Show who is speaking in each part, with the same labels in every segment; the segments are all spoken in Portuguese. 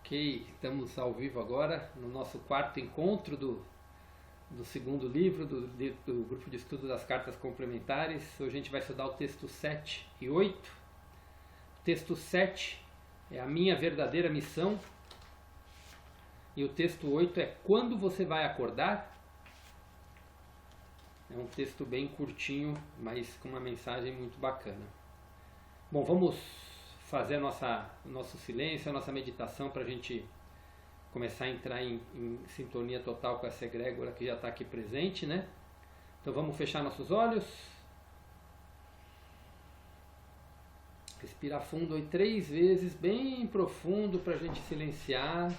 Speaker 1: Ok, estamos ao vivo agora no nosso quarto encontro do segundo livro do grupo de estudo das cartas complementares. Hoje a gente vai estudar o texto 7 e 8. O texto 7 é a minha verdadeira missão e o texto 8 é quando você vai acordar. É um texto bem curtinho, mas com uma mensagem muito bacana. Bom, vamos fazer o nosso silêncio, a nossa meditação para a gente começar a entrar em sintonia total com essa egrégora que já está aqui presente, né? Então vamos fechar nossos olhos. Respirar fundo aí 3 vezes, bem profundo para a gente silenciar.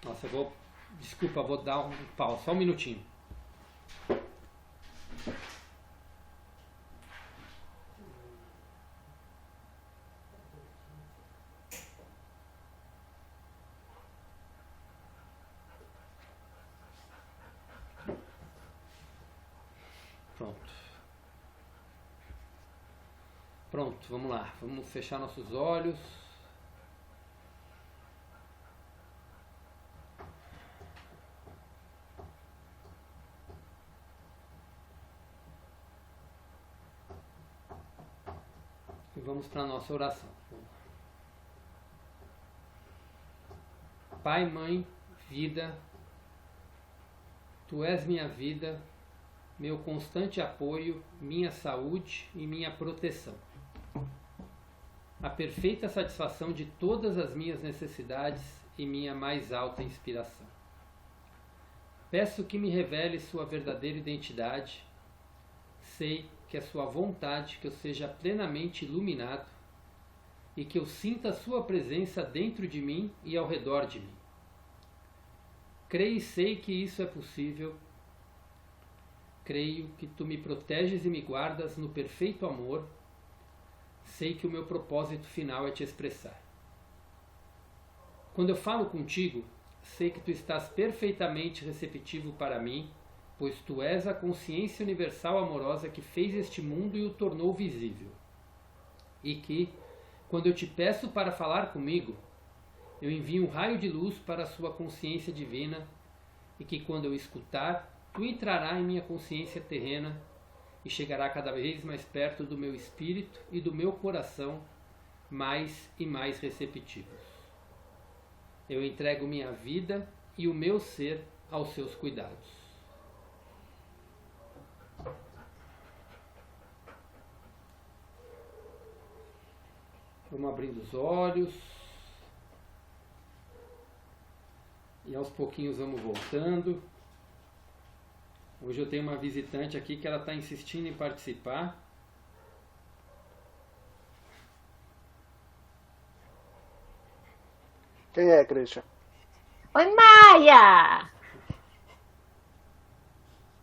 Speaker 1: Nossa, desculpa, vou dar um pause, só um minutinho. Pronto, vamos lá. Vamos fechar nossos olhos. E vamos para a nossa oração. Pai, Mãe, Vida, Tu és minha vida, meu constante apoio, minha saúde e minha proteção. A perfeita satisfação de todas as minhas necessidades e minha mais alta inspiração. Peço que me revele sua verdadeira identidade. Sei que é sua vontade que eu seja plenamente iluminado e que eu sinta sua presença dentro de mim e ao redor de mim. Creio e sei que isso é possível. Creio que tu me proteges e me guardas no perfeito amor. Sei que o meu propósito final é te expressar. Quando eu falo contigo, sei que tu estás perfeitamente receptivo para mim, pois tu és a consciência universal amorosa que fez este mundo e o tornou visível. E que, quando eu te peço para falar comigo, eu envio um raio de luz para a sua consciência divina, e que quando eu escutar, tu entrará em minha consciência terrena e chegará cada vez mais perto do meu espírito e do meu coração, mais e mais receptivos. Eu entrego minha vida e o meu ser aos seus cuidados. Vamos abrindo os olhos. E aos pouquinhos vamos voltando. Hoje eu tenho uma visitante aqui que ela está insistindo em participar.
Speaker 2: Quem é, Christian?
Speaker 3: Oi, Maia!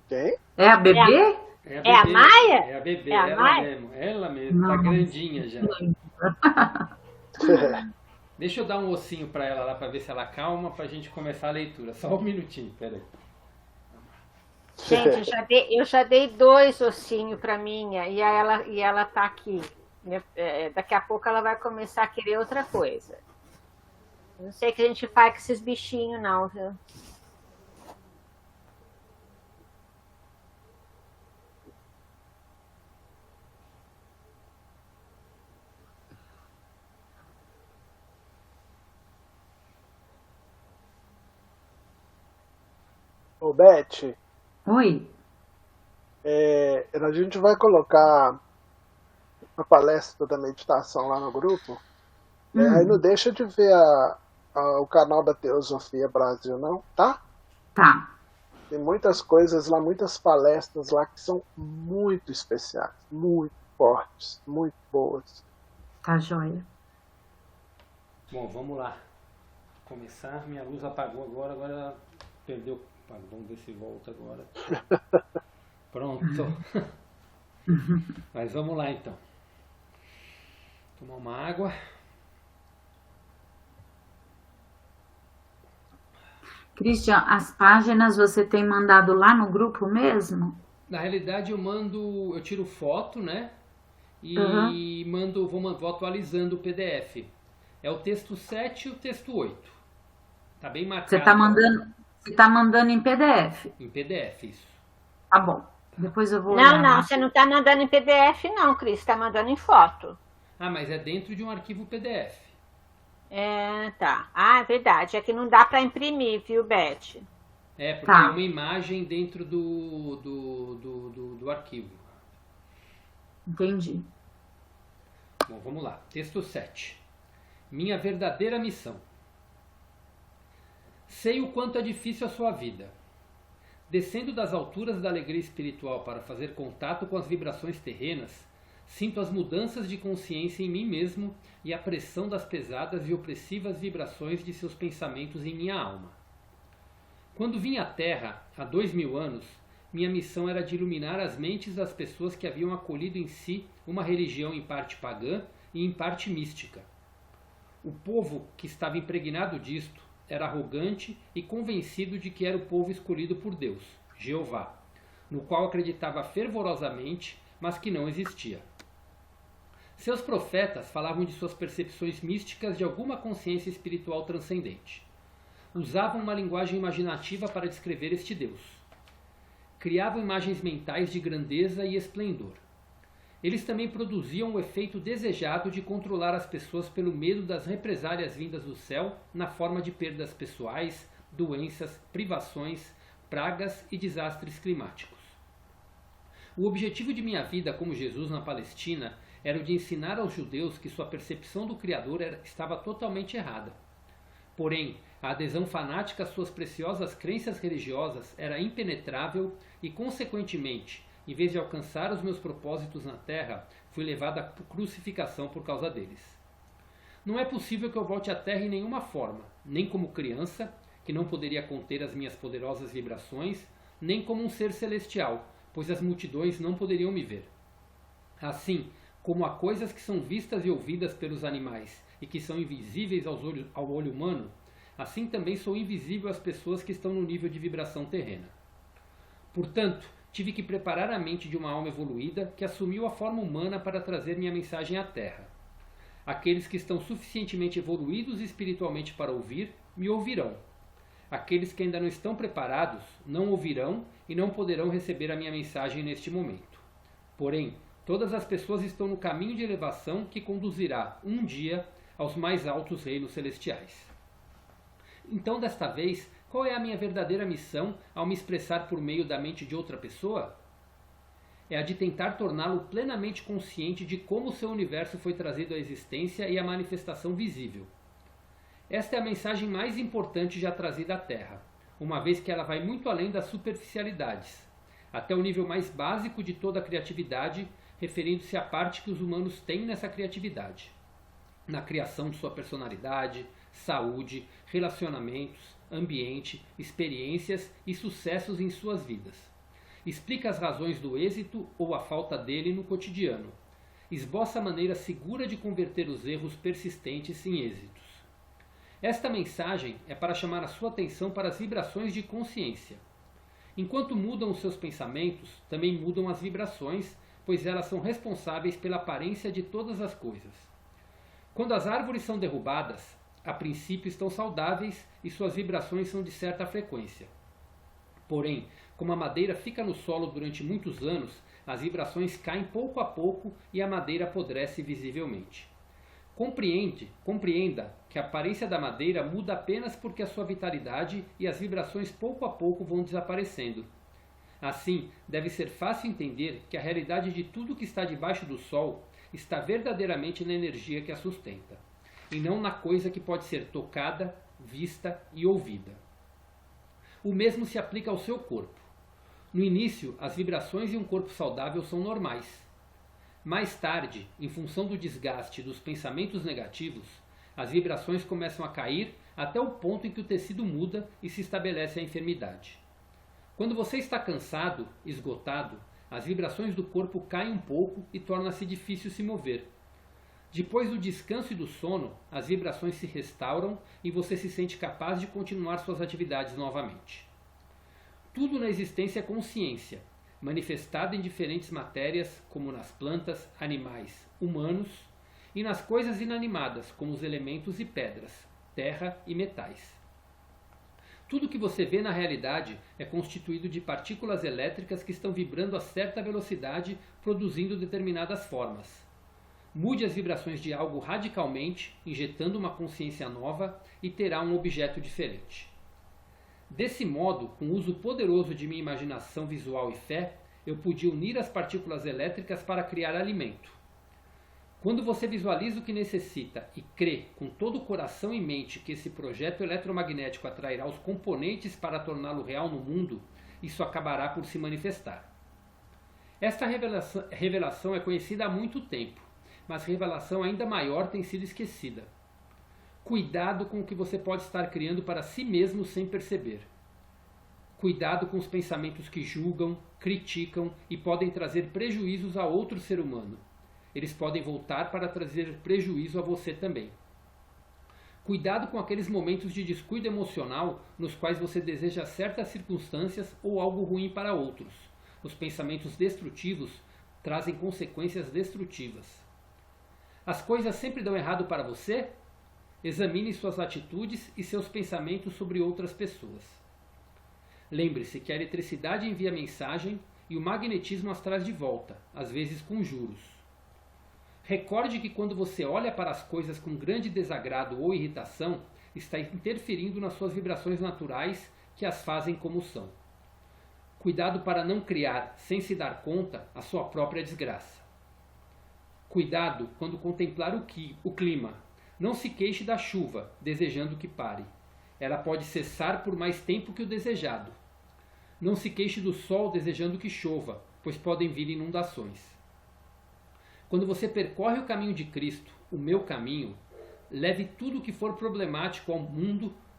Speaker 2: Quem?
Speaker 4: É a bebê?
Speaker 3: É a Maia?
Speaker 1: É a bebê,
Speaker 3: É a
Speaker 1: ela
Speaker 3: Maia?
Speaker 1: mesmo. Ela mesmo, tá grandinha já. Deixa eu dar um ossinho para ela lá para ver se ela acalma pra gente começar a leitura. Só um minutinho, peraí.
Speaker 3: Gente, eu já dei 2 ossinhos para minha e ela tá aqui. Daqui a pouco ela vai começar a querer outra coisa. Não sei o que a gente faz com esses bichinhos não, viu?
Speaker 2: Ô, Beth,
Speaker 4: Oi.
Speaker 2: a gente vai colocar a palestra da meditação lá no grupo. Aí não deixa de ver o canal da Teosofia Brasil, não, tá?
Speaker 4: Tá.
Speaker 2: Tem muitas coisas lá, muitas palestras lá que são muito especiais, muito fortes, muito boas.
Speaker 4: Tá joia.
Speaker 1: Bom, vamos lá. Começar. Minha luz apagou agora ela perdeu. Vamos ver se volta agora. Pronto. Mas vamos lá então. Tomar uma água.
Speaker 4: Christian, as páginas você tem mandado lá no grupo mesmo?
Speaker 1: Na realidade eu tiro foto, né? e vou atualizando o PDF. É o texto 7 e o texto 8. Tá bem marcado.
Speaker 4: Você tá mandando em PDF?
Speaker 1: Em PDF, isso.
Speaker 4: Tá bom. Depois eu vou olhar.
Speaker 3: Não, você não está mandando em PDF, não, Cris. Está mandando em foto.
Speaker 1: Ah, mas é dentro de um arquivo PDF.
Speaker 3: Tá. Ah, é verdade. É que não dá para imprimir, viu, Beth?
Speaker 1: É, porque
Speaker 4: Tá.
Speaker 1: é uma imagem dentro do arquivo.
Speaker 4: Entendi.
Speaker 1: Bom, vamos lá. Texto 7. Minha verdadeira missão. Sei o quanto é difícil a sua vida. Descendo das alturas da alegria espiritual para fazer contato com as vibrações terrenas, sinto as mudanças de consciência em mim mesmo e a pressão das pesadas e opressivas vibrações de seus pensamentos em minha alma. Quando vim à Terra, há 2000 anos, minha missão era de iluminar as mentes das pessoas que haviam acolhido em si uma religião em parte pagã e em parte mística. O povo que estava impregnado disto era arrogante e convencido de que era o povo escolhido por Deus, Jeová, no qual acreditava fervorosamente, mas que não existia. Seus profetas falavam de suas percepções místicas de alguma consciência espiritual transcendente. Usavam uma linguagem imaginativa para descrever este Deus. Criavam imagens mentais de grandeza e esplendor. Eles também produziam o efeito desejado de controlar as pessoas pelo medo das represálias vindas do céu na forma de perdas pessoais, doenças, privações, pragas e desastres climáticos. O objetivo de minha vida como Jesus na Palestina era o de ensinar aos judeus que sua percepção do Criador estava totalmente errada. Porém, a adesão fanática às suas preciosas crenças religiosas era impenetrável e, consequentemente, em vez de alcançar os meus propósitos na Terra, fui levado à crucificação por causa deles. Não é possível que eu volte à Terra em nenhuma forma, nem como criança, que não poderia conter as minhas poderosas vibrações, nem como um ser celestial, pois as multidões não poderiam me ver. Assim, como há coisas que são vistas e ouvidas pelos animais e que são invisíveis ao olho humano, assim também sou invisível às pessoas que estão no nível de vibração terrena. Portanto, tive que preparar a mente de uma alma evoluída que assumiu a forma humana para trazer minha mensagem à Terra. Aqueles que estão suficientemente evoluídos espiritualmente para ouvir, me ouvirão. Aqueles que ainda não estão preparados, não ouvirão e não poderão receber a minha mensagem neste momento. Porém, todas as pessoas estão no caminho de elevação que conduzirá, um dia, aos mais altos reinos celestiais. Então, desta vez, qual é a minha verdadeira missão ao me expressar por meio da mente de outra pessoa? É a de tentar torná-lo plenamente consciente de como o seu universo foi trazido à existência e à manifestação visível. Esta é a mensagem mais importante já trazida à Terra, uma vez que ela vai muito além das superficialidades, até o nível mais básico de toda a criatividade, referindo-se à parte que os humanos têm nessa criatividade, na criação de sua personalidade, saúde, relacionamentos, ambiente, experiências e sucessos em suas vidas. Explica as razões do êxito ou a falta dele no cotidiano. Esboça a maneira segura de converter os erros persistentes em êxitos. Esta mensagem é para chamar a sua atenção para as vibrações de consciência. Enquanto mudam os seus pensamentos, também mudam as vibrações, pois elas são responsáveis pela aparência de todas as coisas. Quando as árvores são derrubadas, a princípio estão saudáveis e suas vibrações são de certa frequência. Porém, como a madeira fica no solo durante muitos anos, as vibrações caem pouco a pouco e a madeira apodrece visivelmente. Compreenda que a aparência da madeira muda apenas porque a sua vitalidade e as vibrações pouco a pouco vão desaparecendo. Assim, deve ser fácil entender que a realidade de tudo que está debaixo do sol está verdadeiramente na energia que a sustenta, e não na coisa que pode ser tocada, vista e ouvida. O mesmo se aplica ao seu corpo. No início, as vibrações em um corpo saudável são normais. Mais tarde, em função do desgaste dos pensamentos negativos, as vibrações começam a cair até o ponto em que o tecido muda e se estabelece a enfermidade. Quando você está cansado, esgotado, as vibrações do corpo caem um pouco e torna-se difícil se mover. Depois do descanso e do sono, as vibrações se restauram e você se sente capaz de continuar suas atividades novamente. Tudo na existência é consciência. manifestado em diferentes matérias, como nas plantas, animais, humanos, e nas coisas inanimadas, como os elementos e pedras, terra e metais. Tudo que você vê na realidade é constituído de partículas elétricas que estão vibrando a certa velocidade, produzindo determinadas formas. Mude as vibrações de algo radicalmente, injetando uma consciência nova, e terá um objeto diferente. Desse modo, com o uso poderoso de minha imaginação visual e fé, eu pude unir as partículas elétricas para criar alimento. Quando você visualiza o que necessita e crê com todo o coração e mente que esse projeto eletromagnético atrairá os componentes para torná-lo real no mundo, isso acabará por se manifestar. Esta revelação é conhecida há muito tempo, mas revelação ainda maior tem sido esquecida. Cuidado com o que você pode estar criando para si mesmo sem perceber. Cuidado com os pensamentos que julgam, criticam e podem trazer prejuízos a outro ser humano. Eles podem voltar para trazer prejuízo a você também. Cuidado com aqueles momentos de descuido emocional nos quais você deseja certas circunstâncias ou algo ruim para outros. Os pensamentos destrutivos trazem consequências destrutivas. As coisas sempre dão errado para você? Examine suas atitudes e seus pensamentos sobre outras pessoas. Lembre-se que a eletricidade envia mensagem e o magnetismo as traz de volta, às vezes com juros. Recorde que quando você olha para as coisas com grande desagrado ou irritação, está interferindo nas suas vibrações naturais que as fazem como são. Cuidado para não criar, sem se dar conta, a sua própria desgraça. Cuidado quando contemplar o clima. Não se queixe da chuva, desejando que pare. Ela pode cessar por mais tempo que o desejado. Não se queixe do sol desejando que chova, pois podem vir inundações. Quando você percorre o caminho de Cristo, o meu caminho, leve tudo o que for problemático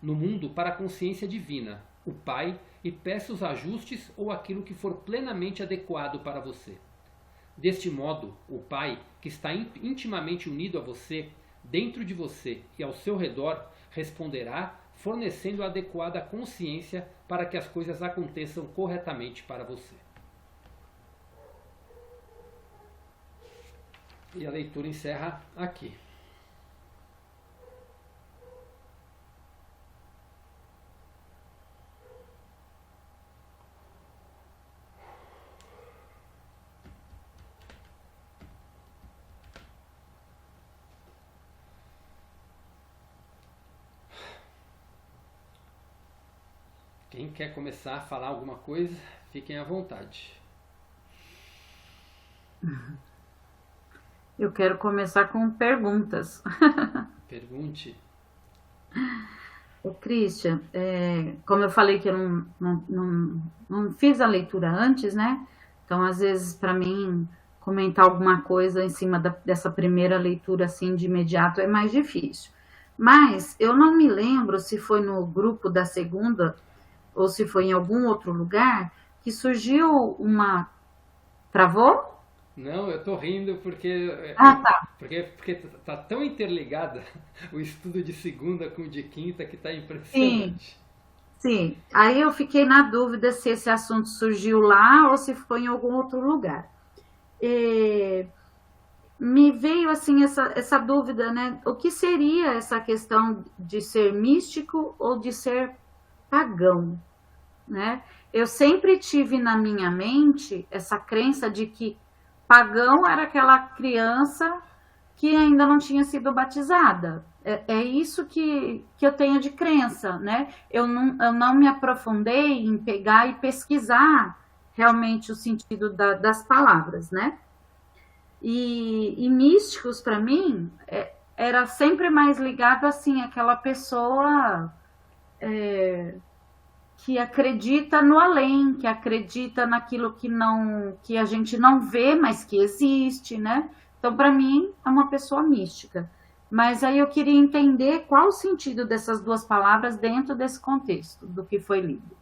Speaker 1: no mundo para a consciência divina, o Pai, e peça os ajustes ou aquilo que for plenamente adequado para você. Deste modo, o Pai, que está intimamente unido a você, dentro de você e ao seu redor, responderá, fornecendo a adequada consciência para que as coisas aconteçam corretamente para você. E a leitura encerra aqui. Quem quer começar a falar alguma coisa, fiquem à vontade.
Speaker 4: Eu quero começar com perguntas.
Speaker 1: Pergunte.
Speaker 4: Ô, Christian, como eu falei que eu não fiz a leitura antes, né? Então, às vezes, para mim, comentar alguma coisa em cima dessa primeira leitura, assim, de imediato, é mais difícil. Mas eu não me lembro se foi no grupo da segunda ou se foi em algum outro lugar que surgiu uma... Travou?
Speaker 1: Não, eu tô rindo porque
Speaker 4: Tá.
Speaker 1: porque tá tão interligada o estudo de segunda com o de quinta que tá impressionante.
Speaker 4: Sim. Aí eu fiquei na dúvida se esse assunto surgiu lá ou se foi em algum outro lugar. Me veio assim essa dúvida, né? O que seria essa questão de ser místico ou de ser pagão, né? Eu sempre tive na minha mente essa crença de que pagão era aquela criança que ainda não tinha sido batizada. É isso que eu tenho de crença, né? Eu não me aprofundei em pegar e pesquisar realmente o sentido das palavras, né? E místicos, para mim, era sempre mais ligado, assim, àquela pessoa que acredita no além, que acredita naquilo que a gente não vê, mas que existe, né? Então, para mim, é uma pessoa mística. Mas aí eu queria entender qual o sentido dessas duas palavras dentro desse contexto, do que foi lido.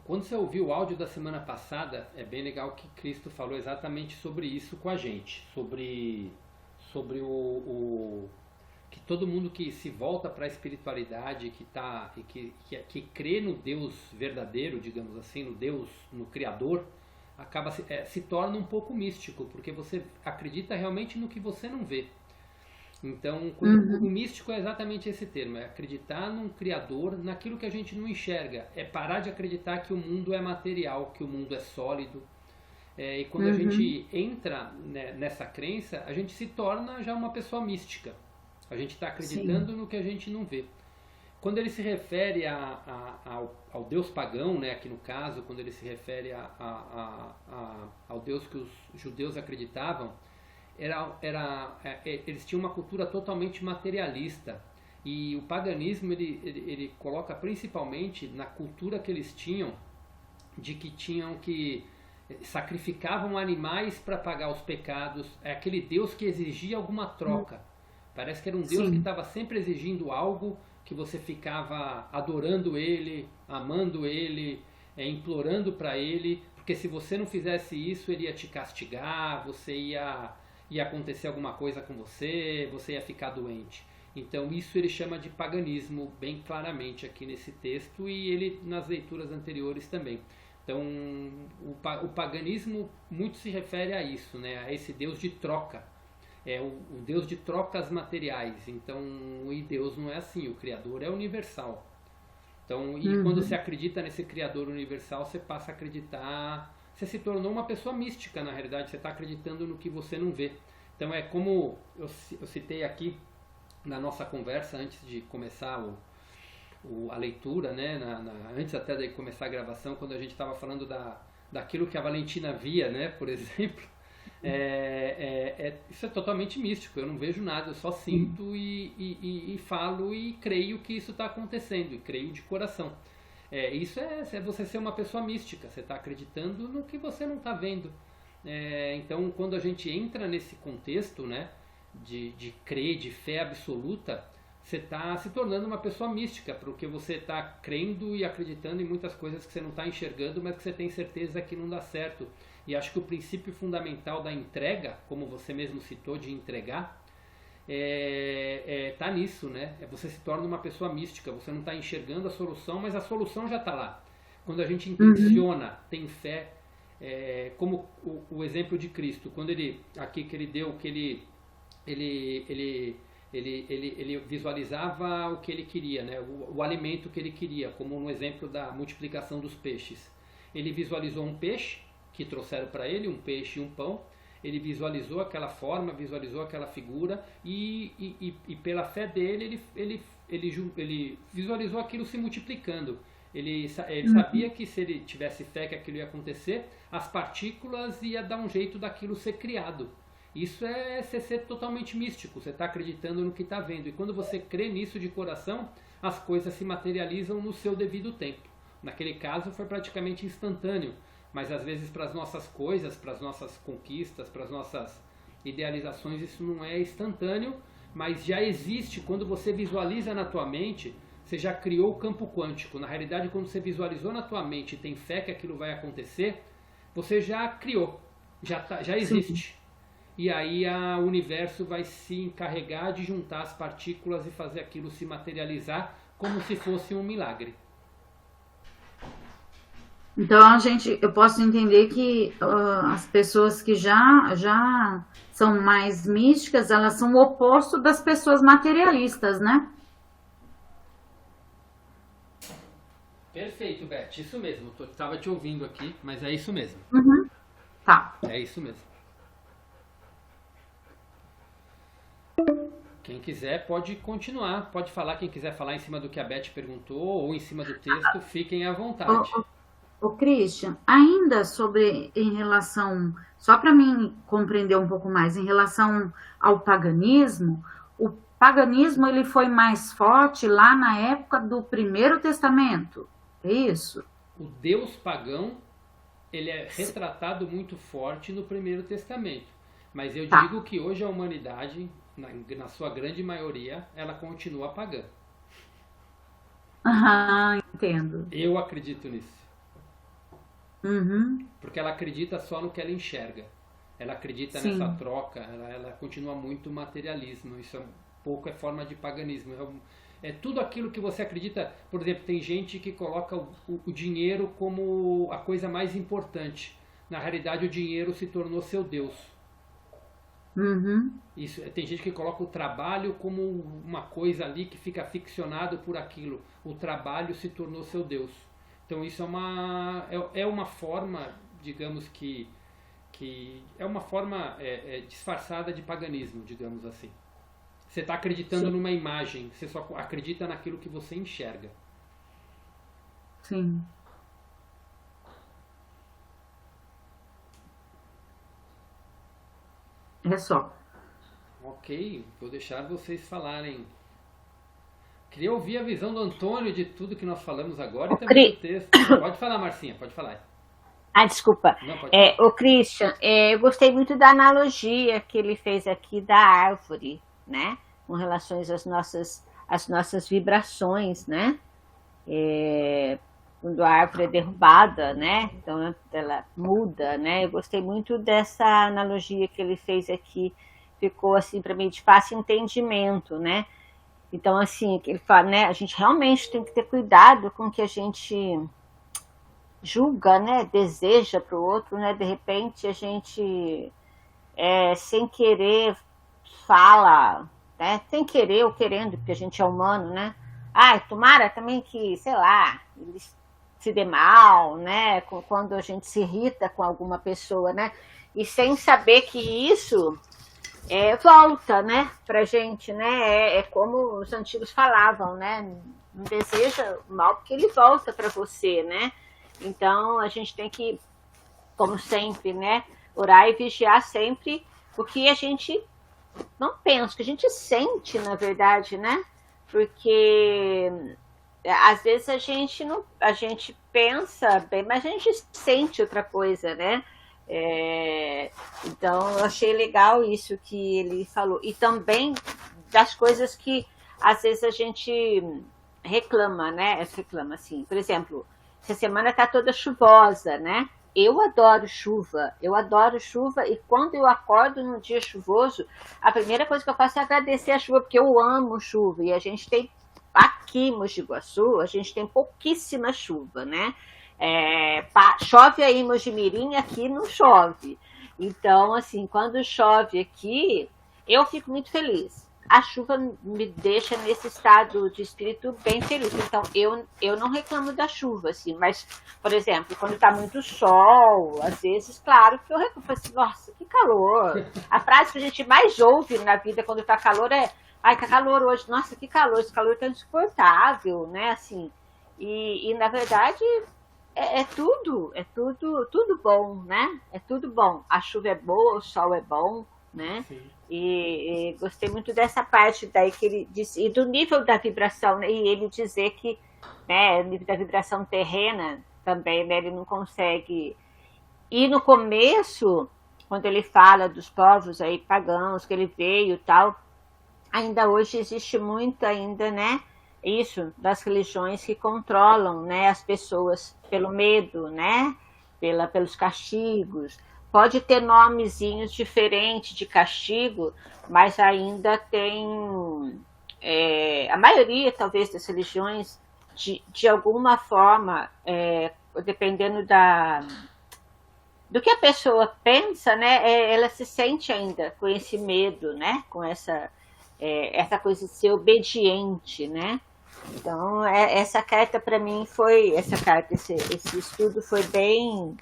Speaker 1: Quando você ouviu o áudio da semana passada, é bem legal que Cristo falou exatamente sobre isso com a gente, sobre que todo mundo que se volta para a espiritualidade, que crê no Deus verdadeiro, digamos assim, no Deus, no Criador, acaba se torna um pouco místico, porque você acredita realmente no que você não vê. Então, o místico é exatamente esse termo, é acreditar num Criador, naquilo que a gente não enxerga, é parar de acreditar que o mundo é material, que o mundo é sólido. E quando a gente entra, né, nessa crença, a gente se torna já uma pessoa mística. A gente está acreditando no que a gente não vê. Quando ele se refere ao Deus pagão, né, aqui no caso, quando ele se refere ao Deus que os judeus acreditavam, eles tinham uma cultura totalmente materialista. E o paganismo ele coloca principalmente na cultura que eles tinham, de que sacrificavam animais para pagar os pecados. É aquele Deus que exigia alguma troca. Parece que era um Deus que estava sempre exigindo algo, que você ficava adorando ele, amando ele, implorando para ele, porque se você não fizesse isso, ele ia te castigar, ia acontecer alguma coisa com você ia ficar doente. Então isso ele chama de paganismo bem claramente aqui nesse texto, e ele nas leituras anteriores também. Então o paganismo muito se refere a isso, né? A esse Deus de troca. É o Deus de trocas materiais. Então, e Deus não é assim, o Criador é universal. Então, e quando você acredita nesse Criador universal, você passa a acreditar, você se tornou uma pessoa mística, na realidade, você está acreditando no que você não vê. Então, é como eu citei aqui na nossa conversa, antes de começar a leitura, né, antes até de começar a gravação, quando a gente estava falando daquilo que a Valentina via, né, por exemplo. Isso é totalmente místico, eu não vejo nada, eu só sinto e falo e creio que isso está acontecendo, e creio de coração. Isso é você ser uma pessoa mística, você está acreditando no que você não está vendo. Então, quando a gente entra nesse contexto, né, de crer, de fé absoluta, você está se tornando uma pessoa mística, porque você está crendo e acreditando em muitas coisas que você não está enxergando, mas que você tem certeza que não dá certo. E acho que o princípio fundamental da entrega, como você mesmo citou, de entregar, tá nisso, né? Você se torna uma pessoa mística, você não está enxergando a solução, mas a solução já está lá. Quando a gente intenciona, tem fé, como o exemplo de Cristo, quando ele deu, que ele visualizava o que ele queria, né? O alimento que ele queria, como no exemplo da multiplicação dos peixes. Ele visualizou um peixe, que trouxeram para ele, um peixe e um pão. Ele visualizou aquela forma, visualizou aquela figura, e pela fé dele, ele visualizou aquilo se multiplicando. Ele sabia que se ele tivesse fé que aquilo ia acontecer, as partículas ia dar um jeito daquilo ser criado. Isso é ser totalmente místico, você está acreditando no que está vendo. E quando você crê nisso de coração, as coisas se materializam no seu devido tempo. Naquele caso foi praticamente instantâneo. Mas às vezes para as nossas coisas, para as nossas conquistas, para as nossas idealizações, isso não é instantâneo, mas já existe. Quando você visualiza na tua mente, você já criou o campo quântico. Na realidade, quando você visualizou na tua mente e tem fé que aquilo vai acontecer, você já criou, já existe. E aí o universo vai se encarregar de juntar as partículas e fazer aquilo se materializar como se fosse um milagre.
Speaker 4: Então, eu posso entender que as pessoas que já são mais místicas, elas são o oposto das pessoas materialistas, né?
Speaker 1: Perfeito, Beth, isso mesmo. Estava te ouvindo aqui, mas é isso mesmo.
Speaker 4: Tá.
Speaker 1: É isso mesmo. Quem quiser pode continuar, pode falar, quem quiser falar em cima do que a Beth perguntou ou em cima do texto, fiquem à vontade.
Speaker 4: O Christian, ainda em relação, só para mim compreender um pouco mais, em relação ao paganismo, o paganismo ele foi mais forte lá na época do Primeiro Testamento, é isso?
Speaker 1: O Deus pagão, ele é retratado muito forte no Primeiro Testamento, mas eu digo que hoje a humanidade, na sua grande maioria, ela continua pagã.
Speaker 4: Entendo.
Speaker 1: Eu acredito nisso. Porque ela acredita só no que ela enxerga. Ela acredita nessa troca, ela continua muito materialismo. Isso pouco é forma de paganismo. É tudo aquilo que você acredita. Por exemplo, tem gente que coloca o dinheiro como a coisa mais importante. Na realidade, o dinheiro se tornou seu Deus.
Speaker 4: Uhum.
Speaker 1: Isso, tem gente que coloca o trabalho como uma coisa ali que fica ficcionado por aquilo. O trabalho se tornou seu Deus. Então isso é uma forma, digamos que é uma forma disfarçada de paganismo, digamos assim. Você está acreditando
Speaker 4: Sim.
Speaker 1: numa imagem, você só acredita naquilo que você enxerga.
Speaker 4: Sim. É só.
Speaker 1: Ok, vou deixar vocês falarem. Queria ouvir a visão do Antônio de tudo que nós falamos agora e também do texto. Pode falar, Marcinha, pode falar.
Speaker 3: Desculpa.
Speaker 1: Não, pode falar.
Speaker 3: O Christian, eu gostei muito da analogia que ele fez aqui da árvore, né? Com relação às nossas vibrações, né? Quando a árvore é derrubada, né? Então ela muda, né? Eu gostei muito dessa analogia que ele fez aqui. Ficou assim para mim de fácil entendimento, né? Então assim, ele fala, né? A gente realmente tem que ter cuidado com o que a gente julga, né? Deseja para o outro, né? De repente a gente sem querer fala, né? Sem querer ou querendo, porque a gente é humano, né? Tomara também que, sei lá, eles se dê mal, né? Quando a gente se irrita com alguma pessoa, né? E sem saber que isso volta, né? Pra gente, né? É como os antigos falavam, né? Não deseja mal porque ele volta para você, né? Então a gente tem que, como sempre, né? Orar e vigiar sempre o que a gente não pensa, o que a gente sente, na verdade, né? Porque às vezes a gente pensa bem, mas a gente sente outra coisa, né? Então eu achei legal isso que ele falou. E também das coisas que às vezes a gente reclama, né? Reclama assim, por exemplo, essa semana tá toda chuvosa, né? Eu adoro chuva e quando eu acordo num dia chuvoso, a primeira coisa que eu faço é agradecer a chuva, porque eu amo chuva, e a gente tem aqui em Mogi Guaçu, a gente tem pouquíssima chuva, né? Chove aí em Mojimirim, aqui não chove. Então, assim, quando chove aqui, eu fico muito feliz. A chuva me deixa nesse estado de espírito bem feliz. Então, eu não reclamo da chuva, assim, mas, por exemplo, quando está muito sol, às vezes, claro que eu reclamo assim, nossa, que calor. A frase que a gente mais ouve na vida quando está calor é, tá calor hoje, nossa, que calor, esse calor tá insuportável, né, assim. E na verdade, tudo bom, né? É tudo bom. A chuva é boa, o sol é bom, né?
Speaker 1: Sim.
Speaker 3: E gostei muito dessa parte daí que ele disse, e do nível da vibração, né? E ele dizer que, né, o nível da vibração terrena também, né, ele não consegue. E no começo, quando ele fala dos povos aí pagãos, que ele veio e tal, ainda hoje existe muito ainda, né, isso, das religiões que controlam, né, as pessoas pelo medo, né, pelos castigos. Pode ter nomezinhos diferentes de castigo, mas ainda tem, a maioria, talvez, das religiões, de alguma forma, dependendo do que a pessoa pensa, né, ela se sente ainda com esse medo, né, com essa coisa de ser obediente, né. Então, essa carta para mim foi, esse estudo foi bem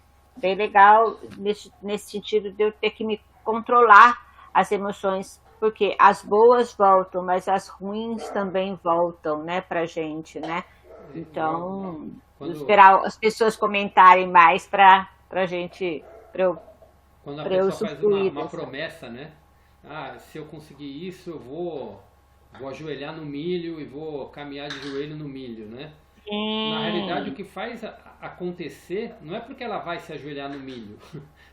Speaker 3: legal nesse sentido de eu ter que me controlar as emoções, porque as boas voltam, mas as ruins também voltam, né, pra gente, né? Então, esperar as pessoas comentarem mais pra gente,
Speaker 1: quando a pessoa faz uma promessa, né? Se eu conseguir isso, eu vou ajoelhar no milho e vou caminhar de joelho no milho, né? Na realidade, o que faz acontecer não é porque ela vai se ajoelhar no milho.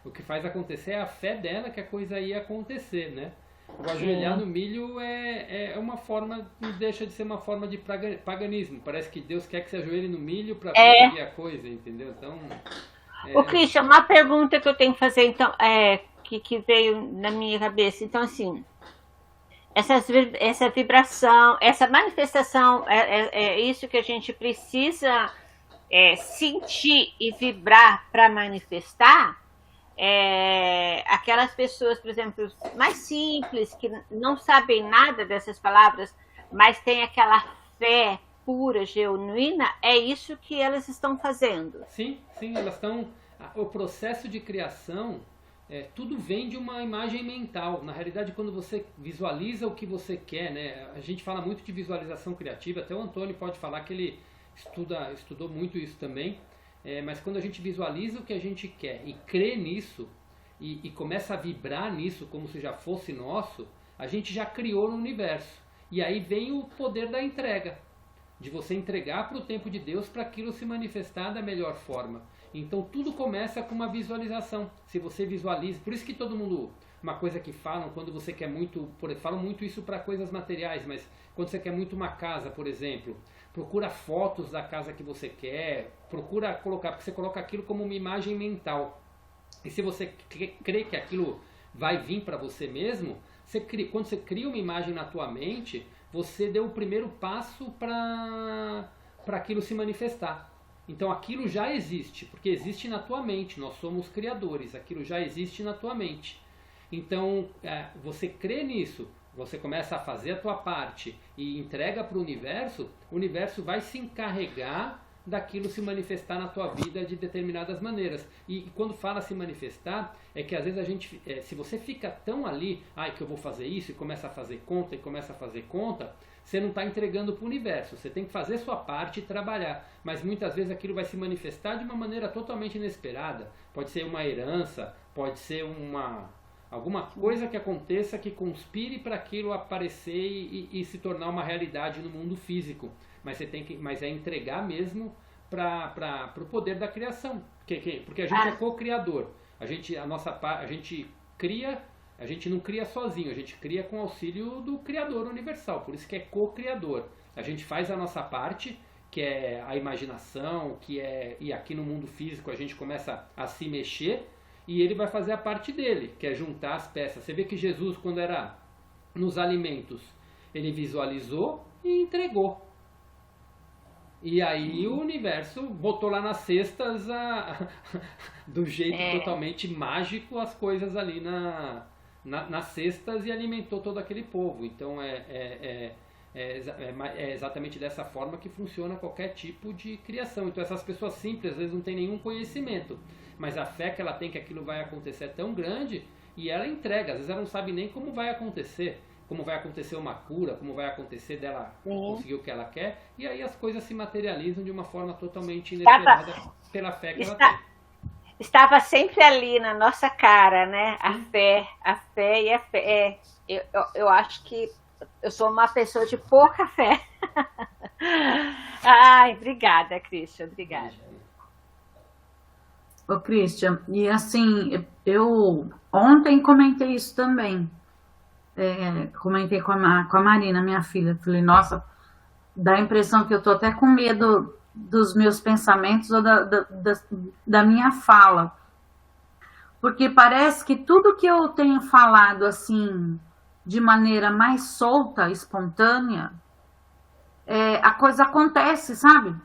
Speaker 1: O que faz acontecer é a fé dela que a coisa ia acontecer, né? O ajoelhar no milho é uma forma, não deixa de ser uma forma de paganismo. Parece que Deus quer que se ajoelhe no milho para conseguir a coisa, entendeu? Então,
Speaker 3: Ô, Christian, uma pergunta que eu tenho que fazer, então, que veio na minha cabeça. Então, assim, essa vibração, essa manifestação, é isso que a gente precisa sentir e vibrar para manifestar. Aquelas pessoas, por exemplo, mais simples, que não sabem nada dessas palavras, mas têm aquela fé pura, genuína, é isso que elas estão fazendo.
Speaker 1: Sim, elas estão... O processo de criação, tudo vem de uma imagem mental. Na realidade, quando você visualiza o que você quer, né? A gente fala muito de visualização criativa, até o Antônio pode falar que ele estudou muito isso também. Mas quando a gente visualiza o que a gente quer e crê nisso, e começa a vibrar nisso como se já fosse nosso, a gente já criou no universo. E aí vem o poder da entrega, de você entregar para o tempo de Deus para aquilo se manifestar da melhor forma. Então tudo começa com uma visualização. Se você visualiza, por isso que todo mundo, uma coisa que falam, quando você quer muito, falam muito isso para coisas materiais, mas quando você quer muito uma casa, por exemplo, procura fotos da casa que você quer, procura colocar, porque você coloca aquilo como uma imagem mental. E se você crê que aquilo vai vir para você mesmo, quando você cria uma imagem na tua mente, você deu o primeiro passo para aquilo se manifestar. Então aquilo já existe, porque existe na tua mente, nós somos criadores, aquilo já existe na tua mente. Então você crê nisso, você começa a fazer a tua parte e entrega para o universo vai se encarregar daquilo se manifestar na tua vida de determinadas maneiras. E quando fala se manifestar, é que às vezes a gente, se você fica tão ali, que eu vou fazer isso, e começa a fazer conta, você não está entregando para o universo. Você tem que fazer sua parte e trabalhar. Mas muitas vezes aquilo vai se manifestar de uma maneira totalmente inesperada. Pode ser uma herança, pode ser alguma coisa que aconteça que conspire para aquilo aparecer e se tornar uma realidade no mundo físico. Mas é entregar mesmo para o poder da criação. Porque a gente é co-criador. A gente cria, a gente não cria sozinho, a gente cria com auxílio do Criador Universal. Por isso que é co-criador. A gente faz a nossa parte, que é a imaginação, e aqui no mundo físico a gente começa a se mexer, e ele vai fazer a parte dele, que é juntar as peças. Você vê que Jesus, quando era nos alimentos, ele visualizou e entregou. E aí o universo botou lá nas cestas do jeito totalmente mágico as coisas ali nas cestas e alimentou todo aquele povo. Então é exatamente dessa forma que funciona qualquer tipo de criação. Então essas pessoas simples às vezes não têm nenhum conhecimento, mas a fé que ela tem que aquilo vai acontecer é tão grande e ela entrega. Às vezes ela não sabe nem como vai acontecer uma cura, como vai acontecer dela conseguir o que ela quer, e aí as coisas se materializam de uma forma totalmente inesperada pela fé que ela tem.
Speaker 3: Estava sempre ali na nossa cara, né? A fé e a fé. Eu acho que eu sou uma pessoa de pouca fé. Ai, obrigada, Christian, obrigada.
Speaker 4: Ô, Christian, e assim, eu ontem comentei isso também. Comentei com a Marina, minha filha. Falei, nossa, dá a impressão que eu tô até com medo dos meus pensamentos ou da minha fala. Porque parece que tudo que eu tenho falado assim, de maneira mais solta, espontânea, a coisa acontece, sabe?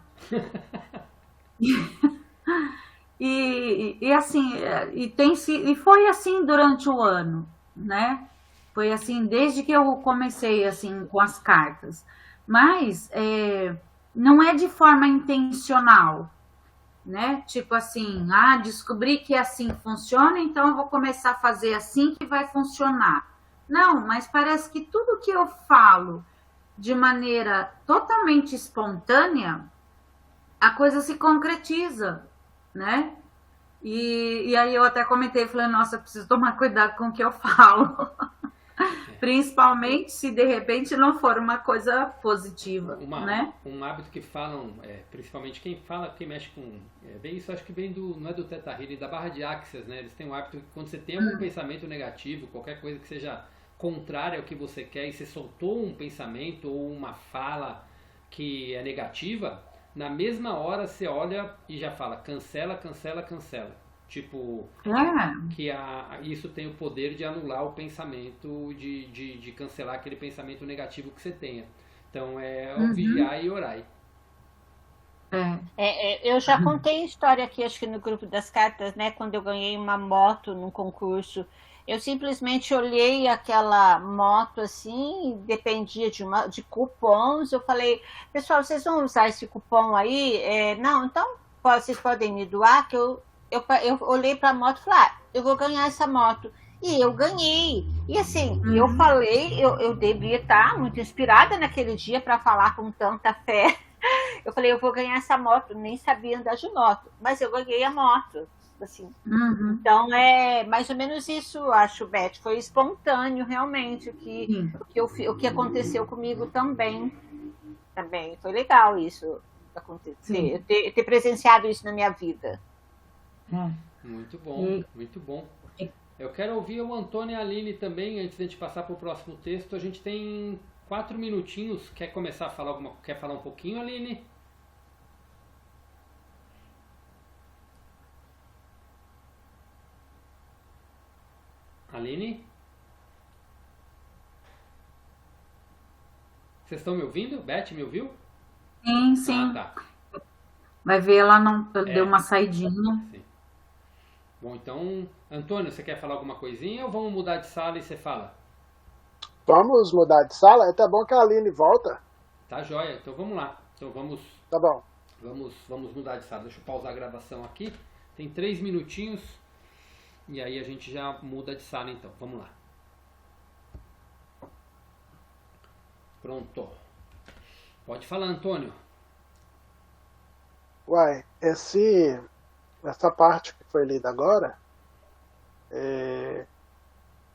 Speaker 4: E assim, e foi assim durante o ano, né? Foi assim desde que eu comecei assim com as cartas. Mas não é de forma intencional, né? Tipo assim, descobri que assim funciona, então eu vou começar a fazer assim que vai funcionar. Não, mas parece que tudo que eu falo de maneira totalmente espontânea, a coisa se concretiza, né? E aí eu até comentei, falei, nossa, eu preciso tomar cuidado com o que eu falo. Principalmente se de repente não for uma coisa positiva, né?
Speaker 1: Um hábito que falam, principalmente quem mexe com... isso acho que vem não é do Theta Healing, da barra de Axis, né? Eles têm um hábito que quando você tem algum pensamento negativo, qualquer coisa que seja contrária ao que você quer, e você soltou um pensamento ou uma fala que é negativa, na mesma hora você olha e já fala, cancela, cancela, cancela. Tipo,
Speaker 4: É.
Speaker 1: que isso tem o poder de anular o pensamento, de cancelar aquele pensamento negativo que você tenha. Então é o
Speaker 4: Uhum.
Speaker 1: vigiar e orai.
Speaker 4: É.
Speaker 3: Eu já contei a história aqui, acho que no grupo das cartas, né? Quando eu ganhei uma moto num concurso, eu simplesmente olhei aquela moto assim, dependia de cupons. Eu falei, pessoal, vocês vão usar esse cupom aí? Não, então vocês podem me doar, que eu olhei para a moto e falei, eu vou ganhar essa moto. E eu ganhei. E assim, eu
Speaker 4: Uhum.
Speaker 3: falei, eu devia estar muito inspirada naquele dia para falar com tanta fé. Eu falei, eu vou ganhar essa moto, nem sabia andar de moto, mas eu ganhei a moto, assim.
Speaker 4: Uhum.
Speaker 3: Então é mais ou menos isso, acho, Beth. Foi espontâneo, realmente,
Speaker 4: Sim.
Speaker 3: o que aconteceu comigo também. Também foi legal isso
Speaker 4: Sim.
Speaker 3: acontecer, ter presenciado isso na minha vida.
Speaker 4: É.
Speaker 1: Muito bom,
Speaker 4: E,
Speaker 1: muito bom.
Speaker 4: e-
Speaker 1: Eu quero ouvir o Antônio e a Aline também, antes de a gente passar para o próximo texto. A gente tem 4 minutinhos. Quer começar a falar quer falar um pouquinho, Aline? Aline? Vocês estão me ouvindo? Beth, me ouviu?
Speaker 4: sim,
Speaker 1: Ah,
Speaker 4: sim.
Speaker 1: tá.
Speaker 4: Vai ver, ela não deu
Speaker 1: É,
Speaker 4: uma saidinha.
Speaker 1: sim. Bom, então, Antônio, você quer falar alguma coisinha ou vamos mudar de sala e você fala?
Speaker 2: Vamos mudar de sala? É até bom que a Aline volta.
Speaker 1: Tá joia, então vamos lá. Então
Speaker 2: Tá bom.
Speaker 1: vamos mudar de sala. Deixa eu pausar a gravação aqui. Tem 3 minutinhos e aí a gente já muda de sala então. Vamos lá. Pronto. Pode falar, Antônio.
Speaker 2: Uai, essa parte que foi lida agora,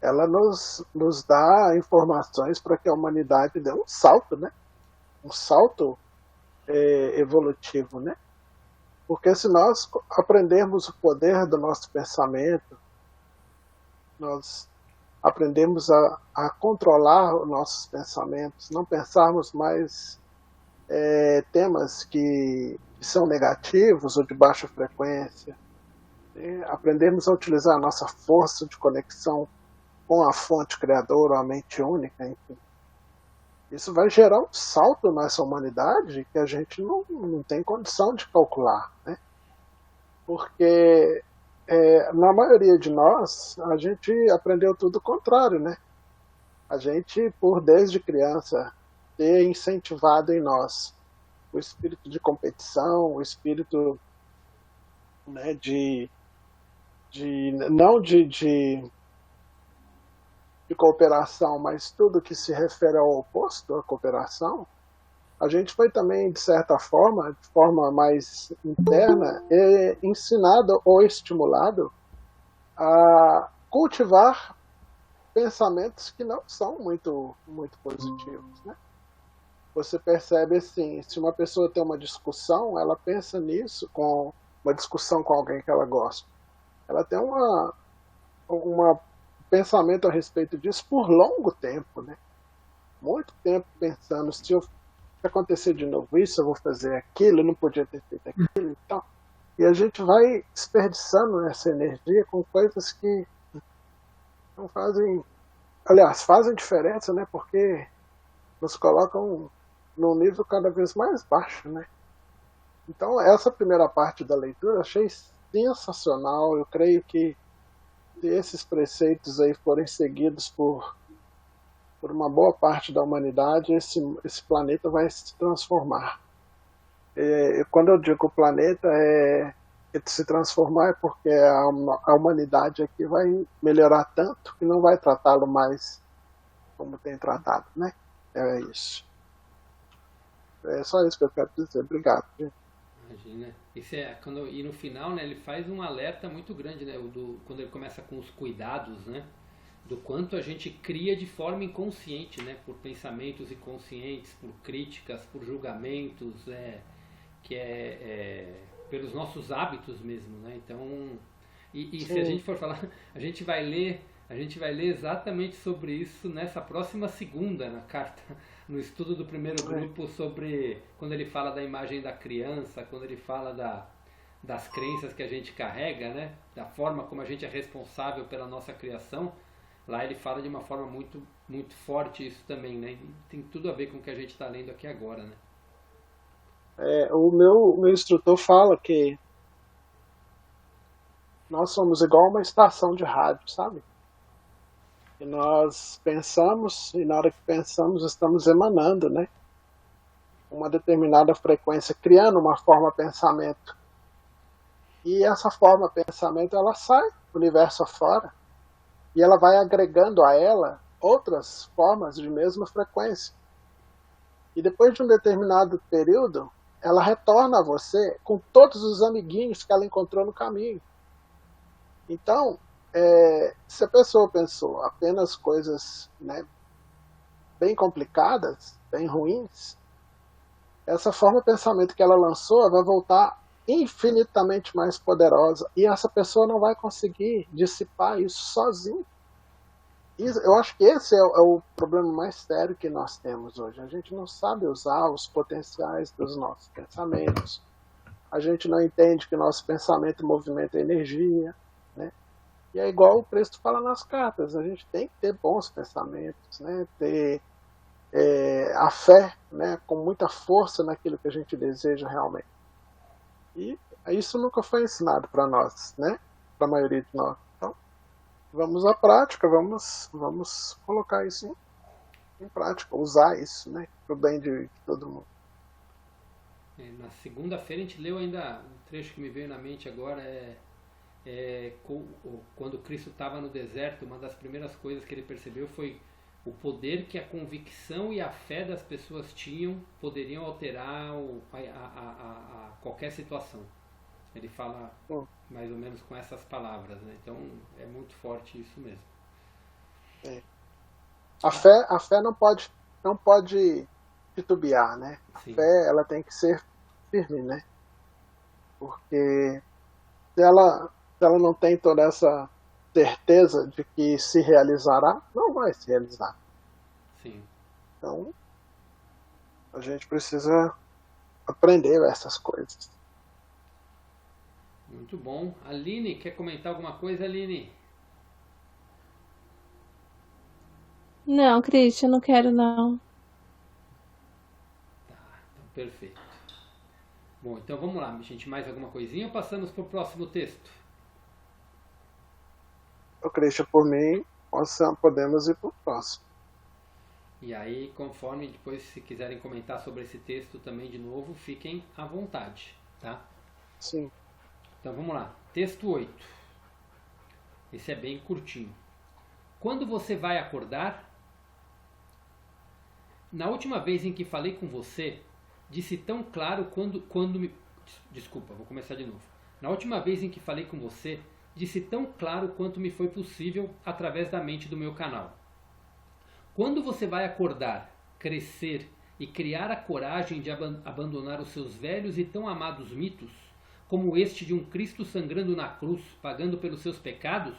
Speaker 2: ela nos dá informações para que a humanidade dê um salto, né? Um salto evolutivo, né? Porque se nós aprendermos o poder do nosso pensamento, nós aprendemos a controlar os nossos pensamentos, não pensarmos mais temas que são negativos ou de baixa frequência, né? Aprendemos a utilizar a nossa força de conexão com a fonte criadora, a mente única, enfim. Isso vai gerar um salto nessa humanidade que a gente não tem condição de calcular, né? Porque na maioria de nós, a gente aprendeu tudo o contrário, né? A gente, por desde criança, ter incentivado em nós o espírito de competição, o espírito, né, não de cooperação, mas tudo que se refere ao oposto à cooperação, a gente foi também, de certa forma, de forma mais interna, ensinado ou estimulado a cultivar pensamentos que não são muito positivos, né? Você percebe assim, se uma pessoa tem uma discussão, ela pensa nisso, com uma discussão com alguém que ela gosta. Ela tem uma pensamento a respeito disso por longo tempo, né? Muito tempo pensando, se acontecer de novo isso, eu vou fazer aquilo, eu não podia ter feito aquilo e tal. E a gente vai desperdiçando essa energia com coisas que não fazem, aliás, fazem diferença, né? Porque nos colocam num nível cada vez mais baixo, né? Então, essa primeira parte da leitura eu achei sensacional. Eu creio que se esses preceitos aí forem seguidos por uma boa parte da humanidade, esse planeta vai se transformar. Quando eu digo planeta, se transformar é porque a humanidade aqui vai melhorar tanto que não vai tratá-lo mais como tem tratado, né? É isso. É só isso que eu quero dizer. Obrigado, gente.
Speaker 1: Imagina. E no final, né, ele faz um alerta muito grande, né? Quando ele começa com os cuidados, né? Do quanto a gente cria de forma inconsciente, né? Por pensamentos inconscientes, por críticas, por julgamentos, pelos nossos hábitos mesmo, né? Então, e se a gente for falar, a gente vai ler exatamente sobre isso nessa próxima segunda na carta, no estudo do primeiro grupo, sobre quando ele fala da imagem da criança, quando ele fala das crenças que a gente carrega, né? Da forma como a gente é responsável pela nossa criação, lá ele fala de uma forma muito, muito forte isso também, né? E tem tudo a ver com o que a gente está lendo aqui agora, né?
Speaker 2: O meu instrutor fala que nós somos igual uma estação de rádio, sabe? E nós pensamos, e na hora que pensamos estamos emanando, né? Uma determinada frequência, criando uma forma de pensamento. E essa forma de pensamento, ela sai do universo afora, e ela vai agregando a ela outras formas de mesma frequência. E depois de um determinado período, ela retorna a você com todos os amiguinhos que ela encontrou no caminho. Então, se a pessoa pensou apenas coisas, né, bem complicadas, bem ruins, essa forma de pensamento que ela lançou vai voltar infinitamente mais poderosa, e essa pessoa não vai conseguir dissipar isso sozinha. Eu acho que esse é o problema mais sério que nós temos hoje. A gente não sabe usar os potenciais dos nossos pensamentos. A gente não entende que nosso pensamento movimenta energia, né? E é igual o Cristo fala nas cartas, a gente tem que ter bons pensamentos, né? Ter a fé, né, com muita força naquilo que a gente deseja realmente. E isso nunca foi ensinado para nós, né? Para a maioria de nós. Então, vamos à prática, vamos colocar isso em prática, usar isso, né, para o bem de todo mundo.
Speaker 1: Na segunda-feira a gente leu ainda um trecho que me veio na mente agora, quando Cristo estava no deserto, uma das primeiras coisas que ele percebeu foi o poder que a convicção e a fé das pessoas tinham poderiam alterar qualquer situação. Ele fala mais ou menos com essas palavras, né? Então é muito forte isso mesmo.
Speaker 2: A fé não pode titubear, né?
Speaker 1: Sim.
Speaker 2: A fé, ela tem que ser firme, né? Porque se ela não tem toda essa certeza de que se realizará, não vai se realizar.
Speaker 1: Sim.
Speaker 2: Então, a gente precisa aprender essas coisas.
Speaker 1: Muito bom. Aline, quer comentar alguma coisa, Aline?
Speaker 5: Não, Cristian, não quero não.
Speaker 1: Tá, então perfeito. Bom, então vamos lá, gente. Mais alguma coisinha ou passamos para o próximo texto?
Speaker 2: Cristian, por mim, podemos ir para o próximo.
Speaker 1: E aí, conforme depois, se quiserem comentar sobre esse texto também de novo, fiquem à vontade, tá?
Speaker 2: Sim.
Speaker 1: Então vamos lá. Texto 8. Esse é bem curtinho. Quando você vai acordar? Na última vez em que falei com você, disse tão claro quando me... Desculpa, vou começar de novo. Na última vez em que falei com você, disse tão claro quanto me foi possível através da mente do meu canal. Quando você vai acordar, crescer e criar a coragem de abandonar os seus velhos e tão amados mitos, como este de um Cristo sangrando na cruz, pagando pelos seus pecados?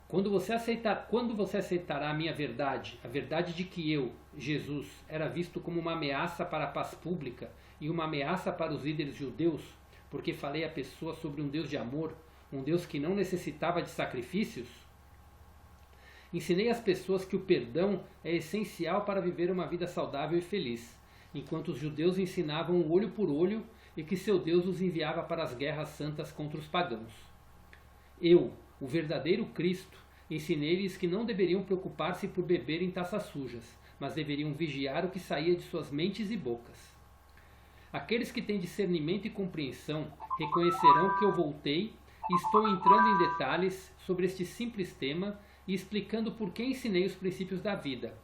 Speaker 1: Quando você aceitará a minha verdade, a verdade de que eu, Jesus, era visto como uma ameaça para a paz pública e uma ameaça para os líderes judeus, porque falei a pessoa sobre um Deus de amor, um Deus que não necessitava de sacrifícios? Ensinei às pessoas que o perdão é essencial para viver uma vida saudável e feliz, enquanto os judeus ensinavam o olho por olho e que seu Deus os enviava para as guerras santas contra os pagãos. Eu, o verdadeiro Cristo, ensinei-lhes que não deveriam preocupar-se por beber em taças sujas, mas deveriam vigiar o que saía de suas mentes e bocas. Aqueles que têm discernimento e compreensão reconhecerão que eu voltei e estou entrando em detalhes sobre este simples tema e explicando por que ensinei os princípios da vida,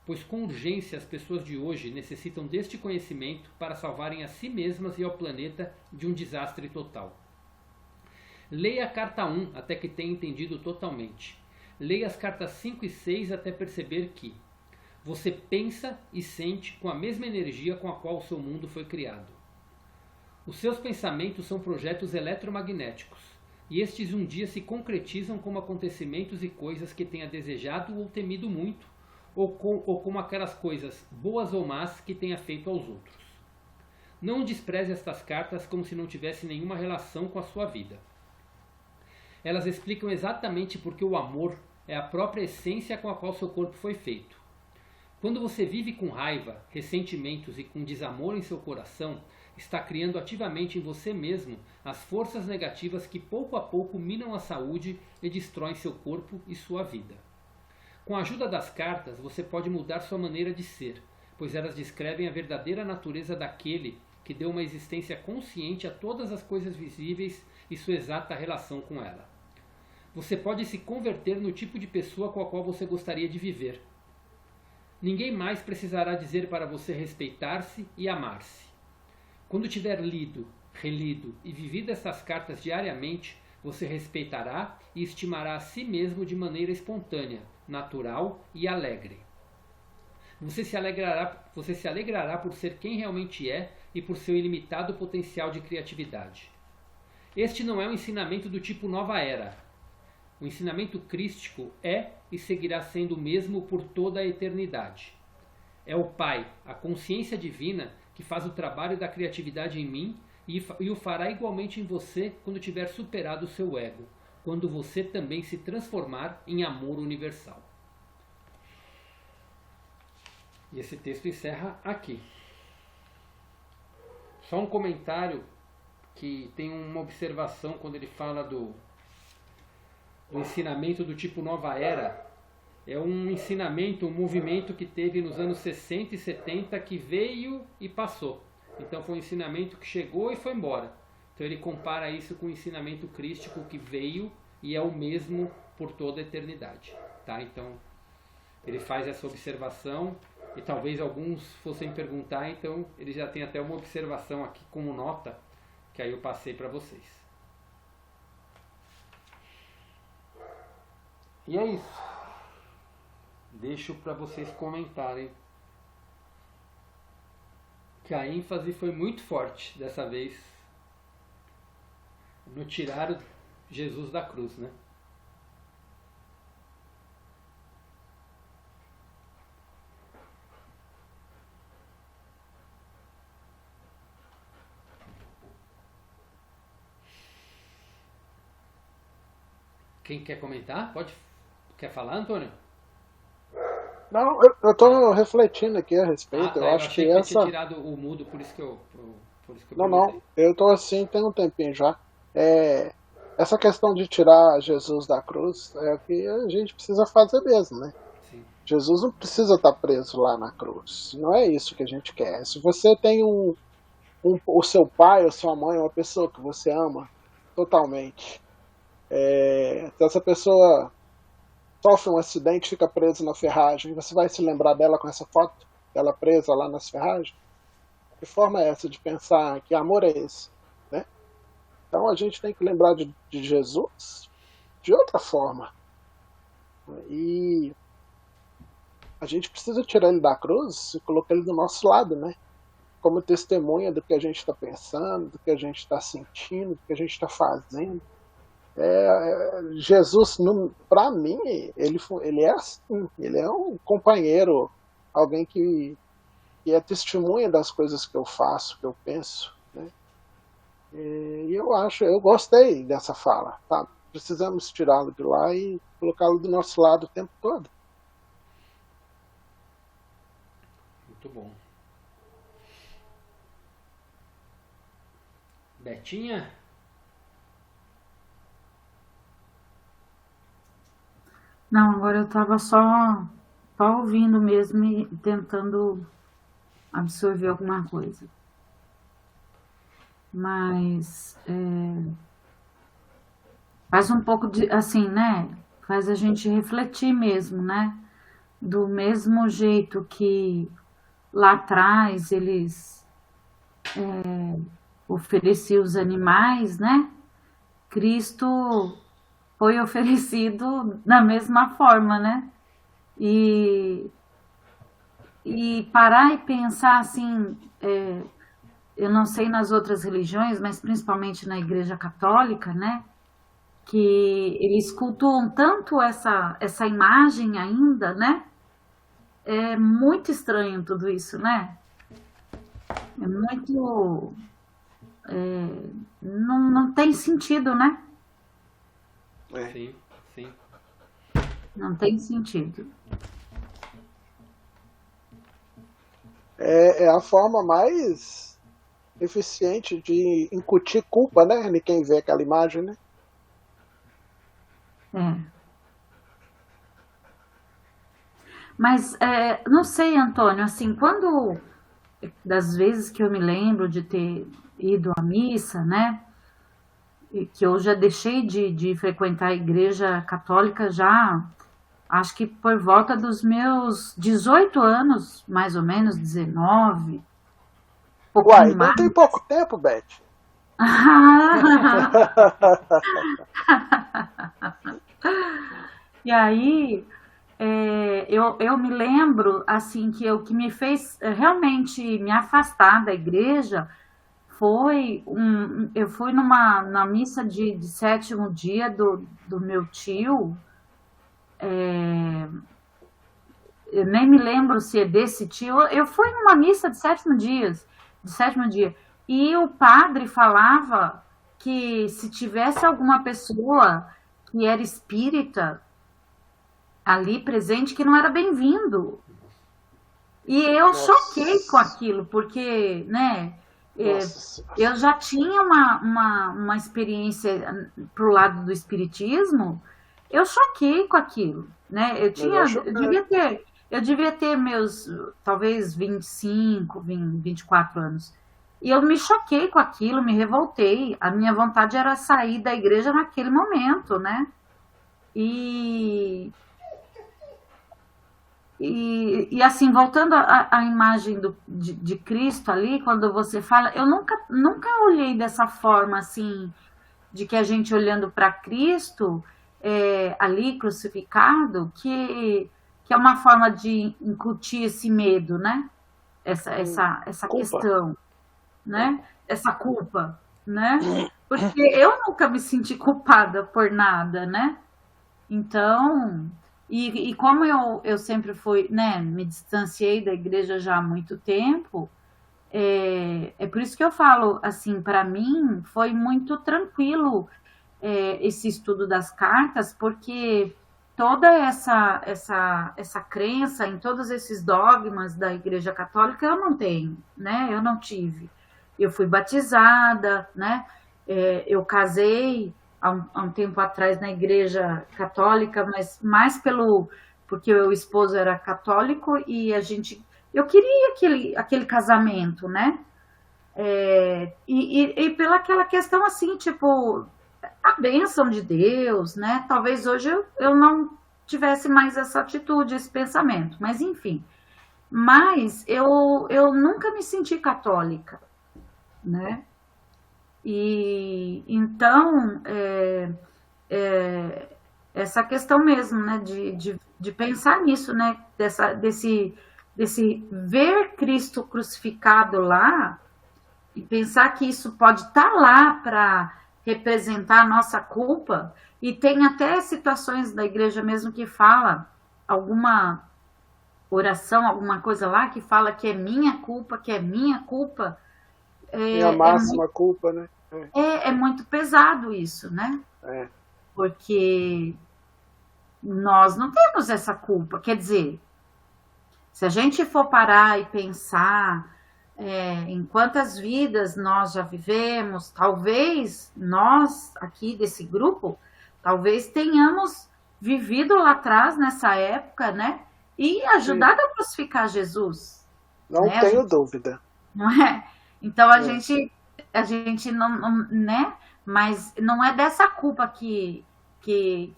Speaker 1: pois com urgência as pessoas de hoje necessitam deste conhecimento para salvarem a si mesmas e ao planeta de um desastre total. Leia a carta 1 até que tenha entendido totalmente. Leia as cartas 5 e 6 até perceber que você pensa e sente com a mesma energia com a qual o seu mundo foi criado. Os seus pensamentos são projetos eletromagnéticos, e estes um dia se concretizam como acontecimentos e coisas que tenha desejado ou temido muito, ou como aquelas coisas, boas ou más, que tenha feito aos outros. Não despreze estas cartas como se não tivessem nenhuma relação com a sua vida. Elas explicam exatamente porque o amor é a própria essência com a qual seu corpo foi feito. Quando você vive com raiva, ressentimentos e com desamor em seu coração, está criando ativamente em você mesmo as forças negativas que pouco a pouco minam a saúde e destroem seu corpo e sua vida. Com a ajuda das cartas, você pode mudar sua maneira de ser, pois elas descrevem a verdadeira natureza daquele que deu uma existência consciente a todas as coisas visíveis e sua exata relação com ela. Você pode se converter no tipo de pessoa com a qual você gostaria de viver. Ninguém mais precisará dizer para você respeitar-se e amar-se. Quando tiver lido, relido e vivido estas cartas diariamente, você respeitará e estimará a si mesmo de maneira espontânea, natural e alegre. Você se alegrará por ser quem realmente é e por seu ilimitado potencial de criatividade. Este não é um ensinamento do tipo nova era. O ensinamento crístico é e seguirá sendo o mesmo por toda a eternidade. É o Pai, a consciência divina, que faz o trabalho da criatividade em mim e o fará igualmente em você quando tiver superado o seu ego, quando você também se transformar em amor universal. E esse texto encerra aqui. Só um comentário que tem uma observação quando ele fala do ensinamento do tipo nova era. É um ensinamento, um movimento que teve nos anos 60 e 70 que veio e passou. Então foi um ensinamento que chegou e foi embora. Então ele compara isso com o ensinamento crístico que veio e é o mesmo por toda a eternidade. Tá? Então ele faz essa observação e talvez alguns fossem perguntar, então ele já tem até uma observação aqui como nota que aí eu passei para vocês. E é isso. Deixo para vocês comentarem. Que a ênfase foi muito forte dessa vez no tirar Jesus da cruz, né? Quem quer comentar? Quer falar, Antônio?
Speaker 2: Não, eu tô refletindo aqui a respeito. Eu acho
Speaker 1: achei
Speaker 2: que
Speaker 1: eu
Speaker 2: essa.
Speaker 1: tinha tirado o mudo, por isso que eu
Speaker 2: Não,
Speaker 1: perguntei.
Speaker 2: não. Eu tô assim tem um tempinho já. Essa questão de tirar Jesus da cruz é o que a gente precisa fazer mesmo, né?
Speaker 1: Sim.
Speaker 2: Jesus não precisa estar preso lá na cruz. Não é isso que a gente quer. Se você tem o seu pai ou sua mãe, uma pessoa que você ama totalmente, se essa pessoa sofre um acidente, fica presa na ferragem, você vai se lembrar dela com essa foto, dela presa lá nas ferragens? Que forma é essa de pensar que amor é esse? Né? Então a gente tem que lembrar de Jesus de outra forma. E a gente precisa tirar ele da cruz e colocar ele do nosso lado, né? Como testemunha do que a gente está pensando, do que a gente está sentindo, do que a gente está fazendo. Jesus, para mim, ele é assim, ele é um companheiro, alguém que é testemunha das coisas que eu faço, que eu penso, né? E eu gostei dessa fala, tá? Precisamos tirá-lo de lá e colocá-lo do nosso lado o tempo todo.
Speaker 1: Muito bom. Betinha?
Speaker 4: Não, agora eu estava só ouvindo mesmo e tentando absorver alguma coisa. Mas faz um pouco de, assim, né? Faz a gente refletir mesmo, né? Do mesmo jeito que lá atrás eles ofereciam os animais, né? Cristo foi oferecido da mesma forma, né? E parar e pensar assim, eu não sei nas outras religiões, mas principalmente na Igreja Católica, né? Que eles cultuam tanto essa imagem ainda, né? É muito estranho tudo isso, né? É muito. Não tem sentido, né?
Speaker 1: Sim, sim.
Speaker 4: Não tem sentido.
Speaker 2: É a forma mais eficiente de incutir culpa, né? De quem vê aquela imagem, né?
Speaker 4: Mas, não sei, Antônio, assim, das vezes que eu me lembro de ter ido à missa, né? E que eu já deixei de frequentar a igreja católica já, acho que por volta dos meus 18 anos, mais ou menos, 19, pouquinho
Speaker 2: Uai, não
Speaker 4: mais.
Speaker 2: tem pouco tempo, Beth?
Speaker 4: E aí, eu me lembro, assim, que o que me fez realmente me afastar da igreja foi eu fui na missa de sétimo dia do meu tio. Eu nem me lembro se é desse tio. Eu fui numa missa de sétimo dia, e o padre falava que se tivesse alguma pessoa que era espírita ali presente, que não era bem-vindo. E eu choquei com aquilo, porque, né, eu já tinha uma experiência pro lado do espiritismo, eu choquei com aquilo, né? Eu devia ter meus, talvez 25, 24 anos. E eu me choquei com aquilo, me revoltei. A minha vontade era sair da igreja naquele momento, né? E assim, voltando à imagem de Cristo ali, quando você fala, eu nunca olhei dessa forma, assim, de que a gente olhando para Cristo, ali crucificado, que é uma forma de incutir esse medo, né? Essa questão, né? Essa culpa, né? Porque eu nunca me senti culpada por nada, né? Então, e como eu sempre fui, né, me distanciei da igreja já há muito tempo, é por isso que eu falo, assim, para mim foi muito tranquilo esse estudo das cartas, porque toda essa crença em todos esses dogmas da Igreja Católica eu não tenho, né? Eu não tive. Eu fui batizada, né? Eu casei há um tempo atrás na Igreja Católica, mas mais porque o esposo era católico e eu queria aquele casamento, né? E pela aquela questão assim, tipo, a bênção de Deus, né? Talvez hoje eu não tivesse mais essa atitude, esse pensamento, mas enfim. Mas eu nunca me senti católica, né? E então essa questão mesmo, né? De pensar nisso, né? Desse ver Cristo crucificado lá e pensar que isso pode estar lá para representar a nossa culpa, e tem até situações da igreja mesmo que fala alguma oração, alguma coisa lá que fala que é minha culpa,
Speaker 2: Minha máxima culpa, né?
Speaker 4: É muito pesado isso, né? Porque nós não temos essa culpa, quer dizer, se a gente for parar e pensar em quantas vidas nós já vivemos, talvez nós aqui desse grupo, talvez tenhamos vivido lá atrás, nessa época, né? E ajudado a crucificar Jesus.
Speaker 2: Não tenho dúvida.
Speaker 4: Não é? Então a gente não, né? Mas não é dessa culpa que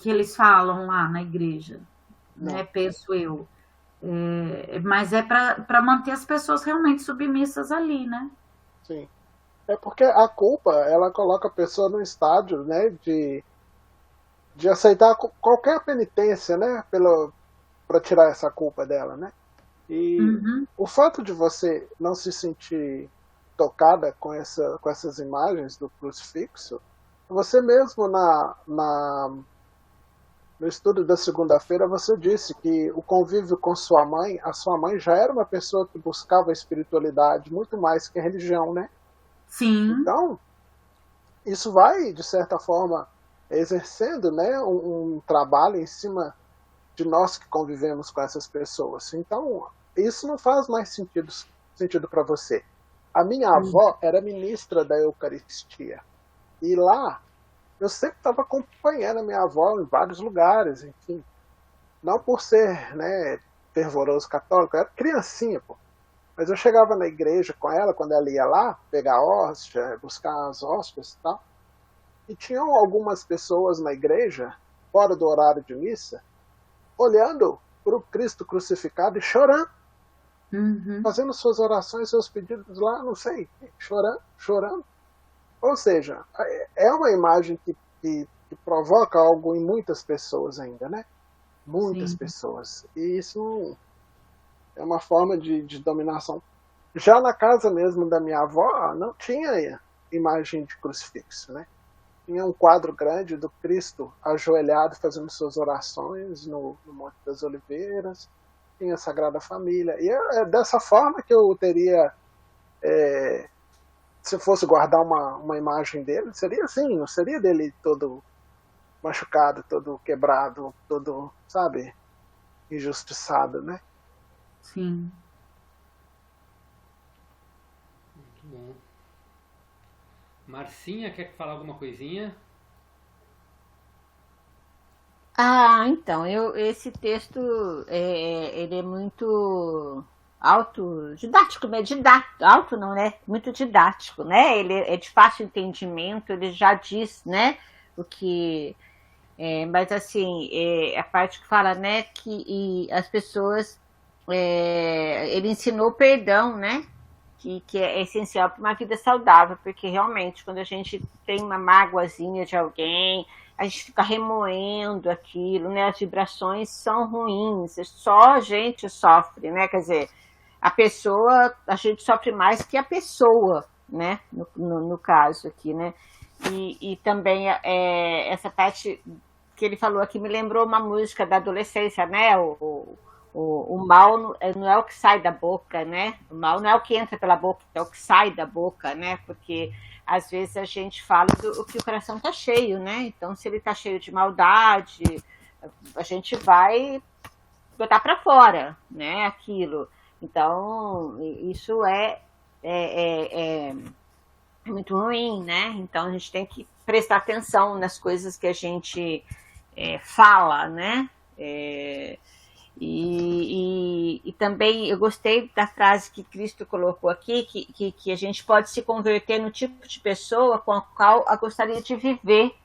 Speaker 4: eles falam lá na igreja, né? Penso eu. Mas é para manter as pessoas realmente submissas ali, né?
Speaker 2: Sim. É porque a culpa, ela coloca a pessoa num estágio, né, de aceitar qualquer penitência, né, para tirar essa culpa dela, né? E o fato de você não se sentir tocada com essas imagens do crucifixo, você mesmo na no estudo da segunda-feira, você disse que o convívio com sua mãe, a sua mãe já era uma pessoa que buscava a espiritualidade muito mais que a religião, né?
Speaker 4: Sim.
Speaker 2: Então, isso vai, de certa forma, exercendo, né, um trabalho em cima de nós que convivemos com essas pessoas. Então, isso não faz mais sentido para você. A minha avó era ministra da Eucaristia. E lá, eu sempre estava acompanhando a minha avó em vários lugares, enfim. Não por ser, né, fervoroso católico, eu era criancinha, pô. Mas eu chegava na igreja com ela, quando ela ia lá, pegar hóstia, buscar as hóstias e tal. E tinham algumas pessoas na igreja, fora do horário de missa, olhando para o Cristo crucificado e chorando. Fazendo suas orações, seus pedidos lá, não sei, chorando. Ou seja, é uma imagem que provoca algo em muitas pessoas ainda, né? Muitas
Speaker 4: Sim.
Speaker 2: pessoas. E isso é uma forma de dominação. Já na casa mesmo da minha avó, não tinha imagem de crucifixo, né? Tinha um quadro grande do Cristo ajoelhado fazendo suas orações no Monte das Oliveiras. Tinha a Sagrada Família. E é dessa forma que eu teria, se fosse guardar uma imagem dele, seria assim, não seria dele todo machucado, todo quebrado, todo, sabe, injustiçado, né?
Speaker 4: Sim.
Speaker 1: Muito bom. Marcinha, quer falar alguma coisinha?
Speaker 3: Então, esse texto, ele é muito autodidático, né? Auto não, né? Muito didático, né? Ele é de fácil entendimento, ele já diz, né? O que... mas, assim, a parte que fala, né? Que as pessoas... ele ensinou o perdão, né? Que é essencial para uma vida saudável, porque realmente, quando a gente tem uma mágoazinha de alguém, a gente fica remoendo aquilo, né? As vibrações são ruins, só a gente sofre, né? Quer dizer, a gente sofre mais que a pessoa, né? No caso aqui, né? E também essa parte que ele falou aqui me lembrou uma música da adolescência, né? O mal não é o que sai da boca, né? O mal não é o que entra pela boca, é o que sai da boca, né? Porque às vezes a gente fala do que o coração tá cheio, né? Então, se ele tá cheio de maldade, a gente vai botar para fora, né? Aquilo. Então, isso é muito ruim, né? Então, a gente tem que prestar atenção nas coisas que a gente fala, né? E também eu gostei da frase que Cristo colocou aqui, que a gente pode se converter no tipo de pessoa com a qual eu gostaria de viver.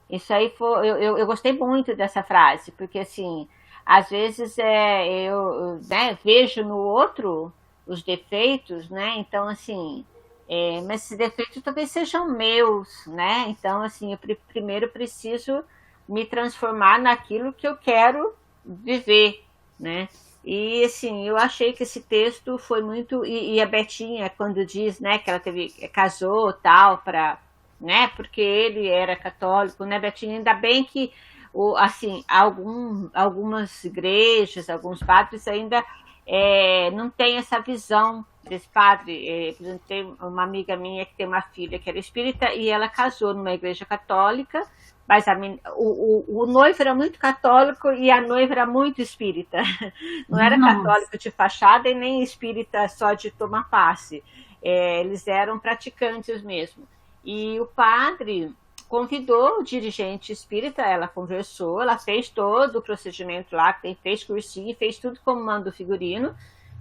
Speaker 3: Isso aí eu gostei muito dessa frase, porque assim, às vezes eu né, vejo no outro os defeitos, né? Então assim, mas esses defeitos talvez sejam meus, né? Então assim, eu primeiro preciso me transformar naquilo que eu quero viver, né? E assim, eu achei que esse texto foi muito, e a Betinha quando diz, né, que ela casou tal para, né, porque ele era católico, né, Betinha, ainda bem que assim, algumas igrejas, alguns padres ainda não tem essa visão desse padre. Por exemplo, tem uma amiga minha que tem uma filha que era espírita e ela casou numa igreja católica, mas o noivo era muito católico e a noiva era muito espírita. Não era católico de fachada e nem espírita só de tomar passe. Eles eram praticantes mesmo. E o padre convidou o dirigente espírita, ela conversou, ela fez todo o procedimento lá, fez cursinho, fez tudo como manda o figurino,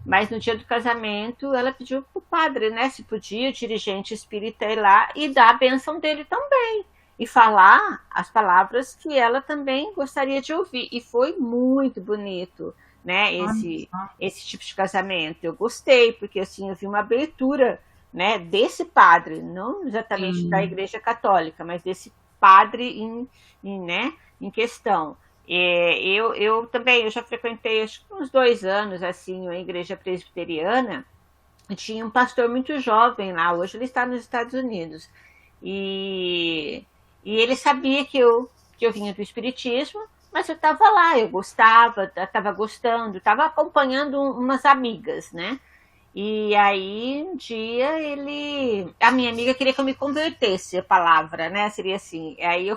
Speaker 3: mas no dia do casamento ela pediu para o padre, né, se podia o dirigente espírita ir lá e dar a bênção dele também. E falar as palavras que ela também gostaria de ouvir. E foi muito bonito, né, esse tipo de casamento. Eu gostei, porque assim, eu vi uma abertura, né, desse padre, não exatamente da Igreja Católica, mas desse padre em questão. Eu também, eu já frequentei acho que uns 2 anos assim, a Igreja Presbiteriana, e tinha um pastor muito jovem lá, hoje ele está nos Estados Unidos. E ele sabia que eu vinha do Espiritismo, Mas eu estava lá, eu gostava, estava gostando, estava acompanhando umas amigas, né? E aí, um dia, a minha amiga queria que eu me convertesse, a palavra, né? Seria assim. Aí eu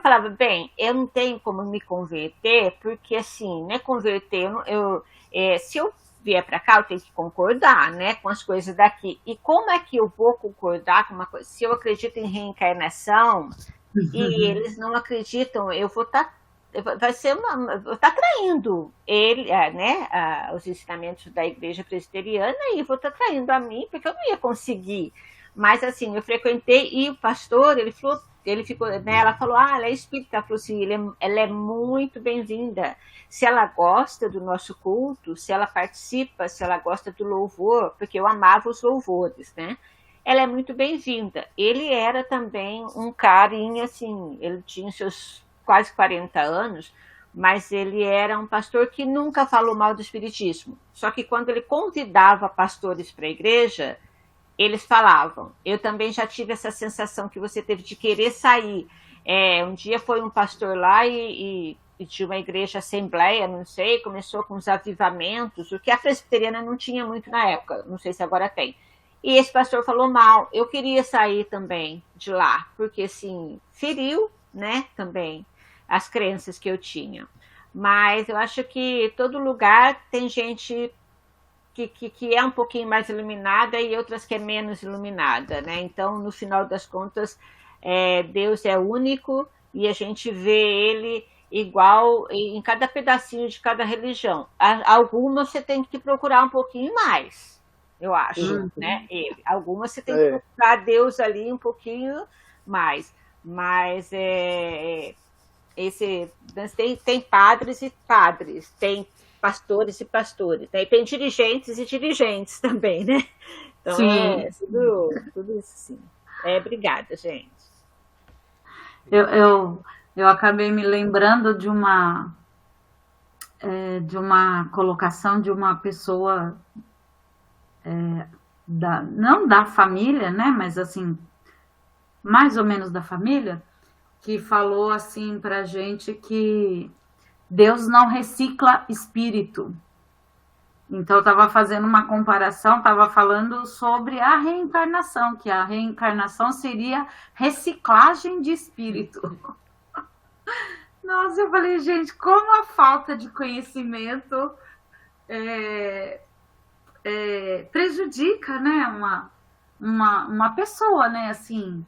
Speaker 3: falava, bem, eu não tenho como me converter, porque assim, né, converter, se eu vier para cá, eu tenho que concordar, né, com as coisas daqui. E como é que eu vou concordar com uma coisa? Se eu acredito em reencarnação e eles não acreditam, eu vou estar vai ser está traindo ele, né, os ensinamentos da igreja presbiteriana, e vou estar traindo a mim, porque eu não ia conseguir. Mas assim, eu frequentei, e o pastor, ele ficou, né, ela falou, ela é espírita, ela falou assim, ela é muito bem-vinda, se ela gosta do nosso culto, se ela participa, se ela gosta do louvor, porque eu amava os louvores, né, ela é muito bem-vinda. Ele era também um carinha, assim, ele tinha seus quase 40 anos, mas ele era um pastor que nunca falou mal do espiritismo. Só que quando ele convidava pastores para a igreja, eles falavam. Eu também já tive essa sensação que você teve de querer sair. Um dia foi um pastor lá e de uma igreja assembleia, não sei, começou com os avivamentos, o que a presbiteriana não tinha muito na época, não sei se agora tem. E esse pastor falou mal. Eu queria sair também de lá, porque assim, feriu, né, também as crenças que eu tinha. Mas eu acho que todo lugar tem gente que é um pouquinho mais iluminada e outras que é menos iluminada, né? Então, no final das contas, Deus é único e a gente vê ele igual em cada pedacinho de cada religião. Algumas você tem que procurar um pouquinho mais, eu acho, né? Algumas você tem que procurar Deus ali um pouquinho mais. Mas tem padres e padres, tem pastores e pastores, né? E tem dirigentes e dirigentes também, né? Então tudo isso sim. Obrigada, gente.
Speaker 4: Eu acabei me lembrando de uma colocação de uma pessoa não da família, né? Mas assim, mais ou menos da família, que falou assim pra gente que Deus não recicla espírito. Então, eu estava fazendo uma comparação, estava falando sobre a reencarnação, que a reencarnação seria reciclagem de espírito. Nossa, eu falei, gente, como a falta de conhecimento prejudica, né, uma pessoa, né, assim.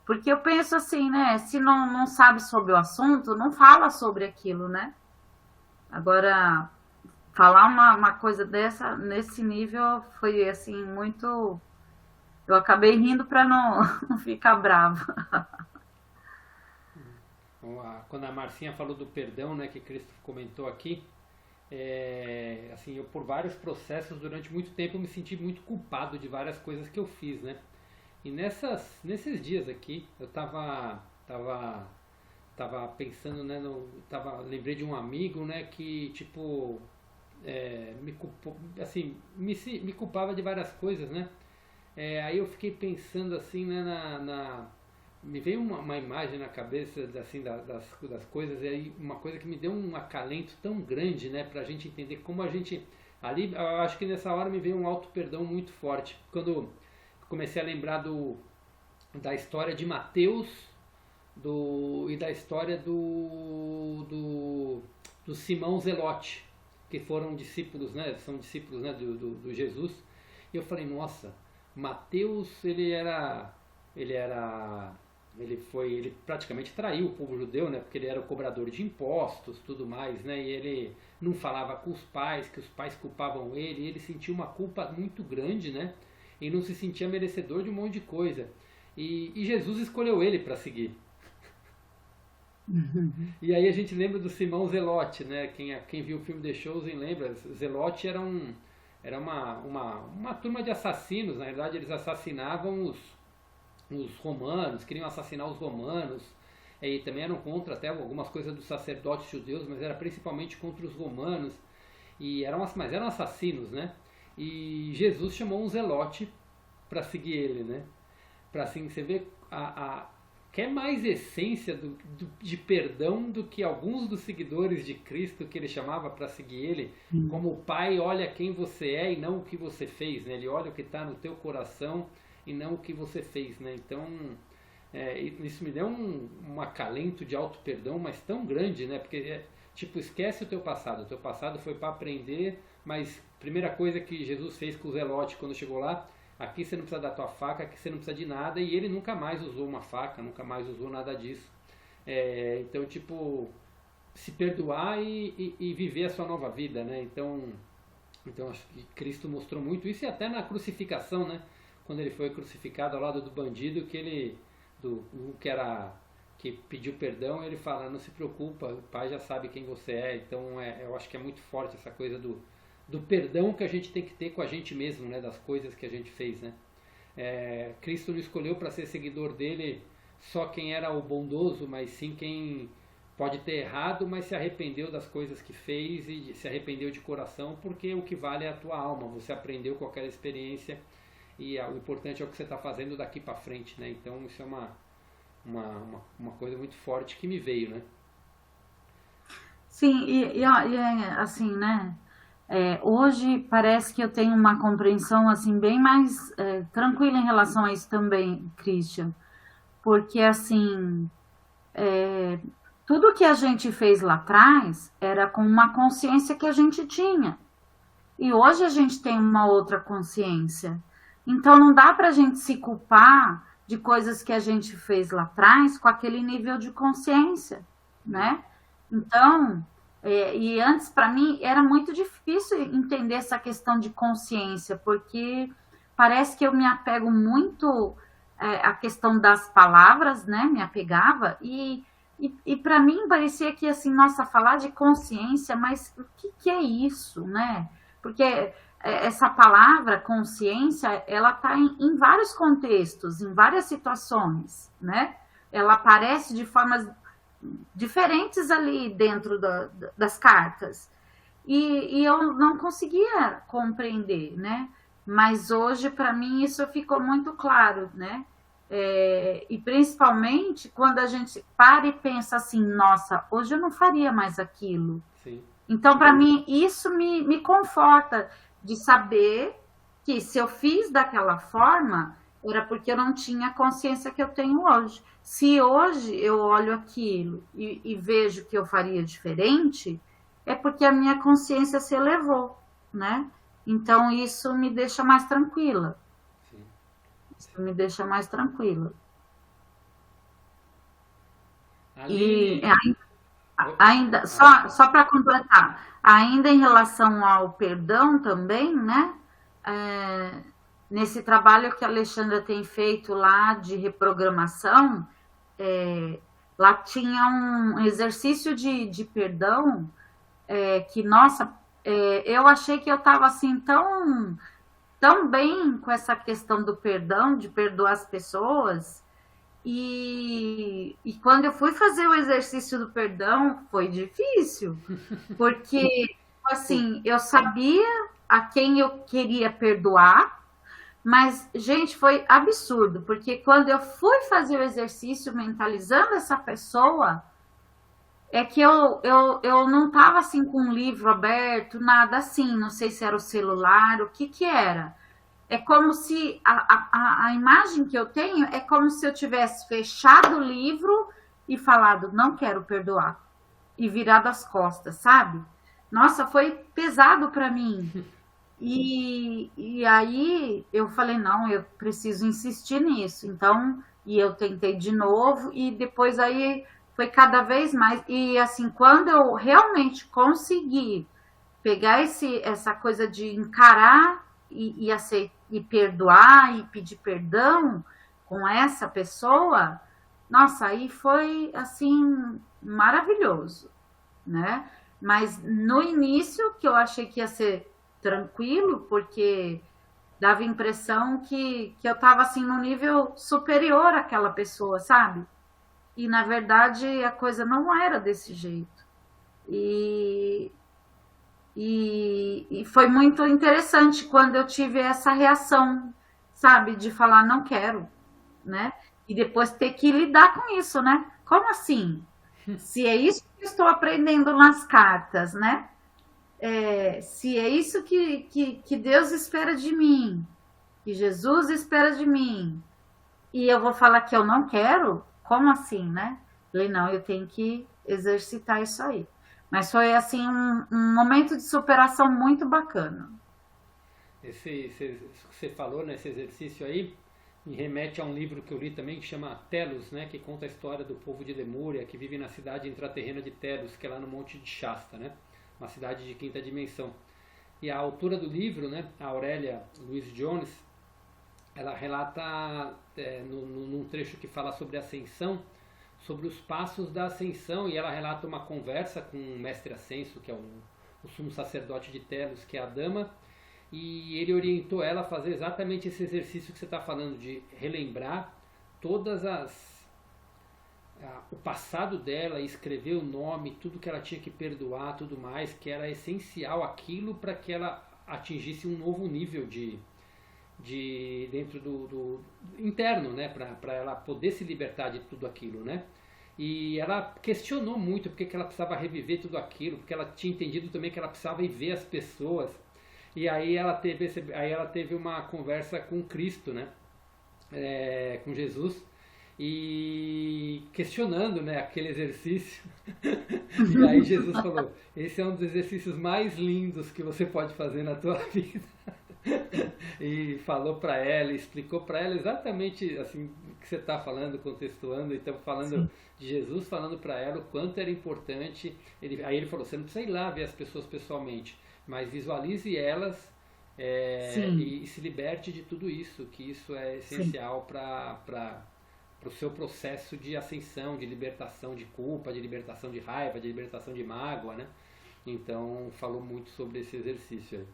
Speaker 4: Porque eu penso assim, né, se não sabe sobre o assunto, não fala sobre aquilo, né? Agora, falar uma coisa dessa, nesse nível, foi assim, muito... Eu acabei rindo para não ficar brava.
Speaker 1: Quando a Marcinha falou do perdão, né, que Cristo comentou aqui, assim, eu por vários processos, durante muito tempo, eu me senti muito culpado de várias coisas que eu fiz, né? E nesses dias aqui, eu tava pensando, né, lembrei de um amigo, né, que tipo me culpou, assim, me culpava de várias coisas, né? Aí eu fiquei pensando assim, né, me veio uma imagem na cabeça assim das coisas, e aí uma coisa que me deu um acalento tão grande, né, pra gente entender como a gente ali, eu acho que nessa hora me veio um auto perdão muito forte quando comecei a lembrar da história de Mateus e da história do Simão Zelote, que foram discípulos, né? São discípulos, né, do Jesus. E eu falei, nossa, Mateus, ele praticamente traiu o povo judeu, né? Porque ele era o cobrador de impostos, tudo mais, né? E ele não falava com os pais, que os pais culpavam ele, e ele sentiu uma culpa muito grande, né? E não se sentia merecedor de um monte de coisa. E Jesus escolheu ele para seguir. E aí a gente lembra do Simão Zelote, né? Quem viu o filme The Chosen lembra. Zelote era uma turma de assassinos. Na verdade, eles assassinavam os romanos, queriam assassinar os romanos. E também eram contra até algumas coisas dos sacerdotes judeus, mas era principalmente contra os romanos. Mas eram assassinos, né? E Jesus chamou um zelote para seguir ele, né? Para assim, você vê quer mais essência de perdão do que alguns dos seguidores de Cristo que ele chamava para seguir ele, como o Pai olha quem você é e não o que você fez, né? Ele olha o que está no teu coração e não o que você fez, né? Então, isso me deu um acalento de auto-perdão, mas tão grande, né? Porque, tipo, esquece o teu passado foi para aprender, mas a primeira coisa que Jesus fez com o Zelote quando chegou lá, aqui você não precisa da tua faca, aqui você não precisa de nada, e ele nunca mais usou uma faca, nunca mais usou nada disso. Então, tipo, se perdoar e viver a sua nova vida, né? Então acho que Cristo mostrou muito isso, e até na crucificação, né? Quando ele foi crucificado ao lado do bandido, que pediu perdão, ele fala, não se preocupa, o Pai já sabe quem você é. Então eu acho que é muito forte essa coisa do perdão que a gente tem que ter com a gente mesmo, né? Das coisas que a gente fez, né? Cristo não escolheu para ser seguidor dele só quem era o bondoso, mas sim quem pode ter errado, mas se arrependeu das coisas que fez e se arrependeu de coração, porque o que vale é a tua alma. Você aprendeu com aquela experiência e o importante é o que você está fazendo daqui para frente, né? Então isso é uma coisa muito forte que me veio, né?
Speaker 4: Sim, assim, né? Hoje parece que eu tenho uma compreensão assim bem mais tranquila em relação a isso também, Christian, porque assim tudo que a gente fez lá atrás era com uma consciência que a gente tinha, e hoje a gente tem uma outra consciência, então não dá pra gente se culpar de coisas que a gente fez lá atrás com aquele nível de consciência, né? Então, e antes para mim era muito difícil entender essa questão de consciência, porque parece que eu me apego muito à questão das palavras, né? Me apegava e para mim parecia que assim, nossa, falar de consciência, mas o que é isso, né? Porque essa palavra consciência, ela está em vários contextos, em várias situações, né? Ela aparece de formas diferentes ali dentro das cartas. E eu não conseguia compreender, né? Mas hoje, para mim, isso ficou muito claro, né? E principalmente quando a gente para e pensa assim, nossa, hoje eu não faria mais aquilo.
Speaker 1: Sim.
Speaker 4: Então, para mim, isso me conforta de saber que se eu fiz daquela forma, era porque eu não tinha a consciência que eu tenho hoje. Se hoje eu olho aquilo e vejo que eu faria diferente, é porque a minha consciência se elevou, né? Então, isso me deixa mais tranquila.
Speaker 1: Sim.
Speaker 4: Isso me deixa mais tranquila.
Speaker 1: Ali...
Speaker 4: E ainda, só para completar, ainda em relação ao perdão também, né? Nesse trabalho que a Alexandra tem feito lá de reprogramação, lá tinha um exercício de perdão que, nossa, eu achei que eu estava assim tão bem com essa questão do perdão, de perdoar as pessoas, e quando eu fui fazer o exercício do perdão, foi difícil, porque, assim, eu sabia a quem eu queria perdoar, mas, gente, foi absurdo, porque quando eu fui fazer o exercício mentalizando essa pessoa, é que eu não estava assim com um livro aberto, nada assim, não sei se era o celular, o que era. É como se a imagem que eu tenho é como se eu tivesse fechado o livro e falado, não quero perdoar, e virado as costas, sabe? Nossa, foi pesado para mim. E aí eu falei, não, eu preciso insistir nisso. Então, e eu tentei de novo, e depois aí foi cada vez mais. E assim, quando eu realmente consegui pegar essa coisa de encarar e aceitar, e perdoar e pedir perdão com essa pessoa, nossa, aí foi assim maravilhoso, né? Mas no início que eu achei que ia ser tranquilo, porque dava a impressão que eu estava assim num nível superior àquela pessoa, sabe? E na verdade a coisa não era desse jeito. E foi muito interessante quando eu tive essa reação, sabe? De falar, não quero, né? e depois ter que lidar com isso, né? Como assim? Se é isso que eu estou aprendendo nas cartas, né? Se é isso que Deus espera de mim, que Jesus espera de mim, e eu vou falar que eu não quero, como assim, né? Falei, não, eu tenho que exercitar isso aí. Mas foi, assim, um momento de superação muito bacana.
Speaker 1: Isso que você falou, né, esse exercício aí, me remete a um livro que eu li também que chama Telos, né, que conta a história do povo de Lemúria, que vive na cidade intraterrena de Telos, que é lá no Monte de Shasta, né, uma cidade de quinta dimensão. E a autora do livro, né, a Aurélia Louise Jones, ela relata num trecho que fala sobre a ascensão, sobre os passos da ascensão, e ela relata uma conversa com o mestre Ascenso, que é o sumo sacerdote de Telos, que é a dama, e ele orientou ela a fazer exatamente esse exercício que você está falando, de relembrar todas o passado dela, escrever o nome, tudo que ela tinha que perdoar, tudo mais, que era essencial aquilo para que ela atingisse um novo nível de dentro do interno, né, para ela poder se libertar de tudo aquilo, né? E ela questionou muito porque que ela precisava reviver tudo aquilo, porque ela tinha entendido também que ela precisava ir ver as pessoas. E aí ela teve uma conversa com Cristo, né? Com Jesus, e questionando, né, aquele exercício. E aí Jesus falou: esse é um dos exercícios mais lindos que você pode fazer na tua vida. E falou para ela, explicou para ela exatamente assim o que você está falando, contextuando, então falando Sim. de Jesus, falando para ela o quanto era importante. Aí ele falou: você não precisa ir lá ver as pessoas pessoalmente, mas visualize elas e se liberte de tudo isso, que isso é essencial para o seu processo de ascensão, de libertação de culpa, de libertação de raiva, de libertação de mágoa, né? Então falou muito sobre esse exercício aí.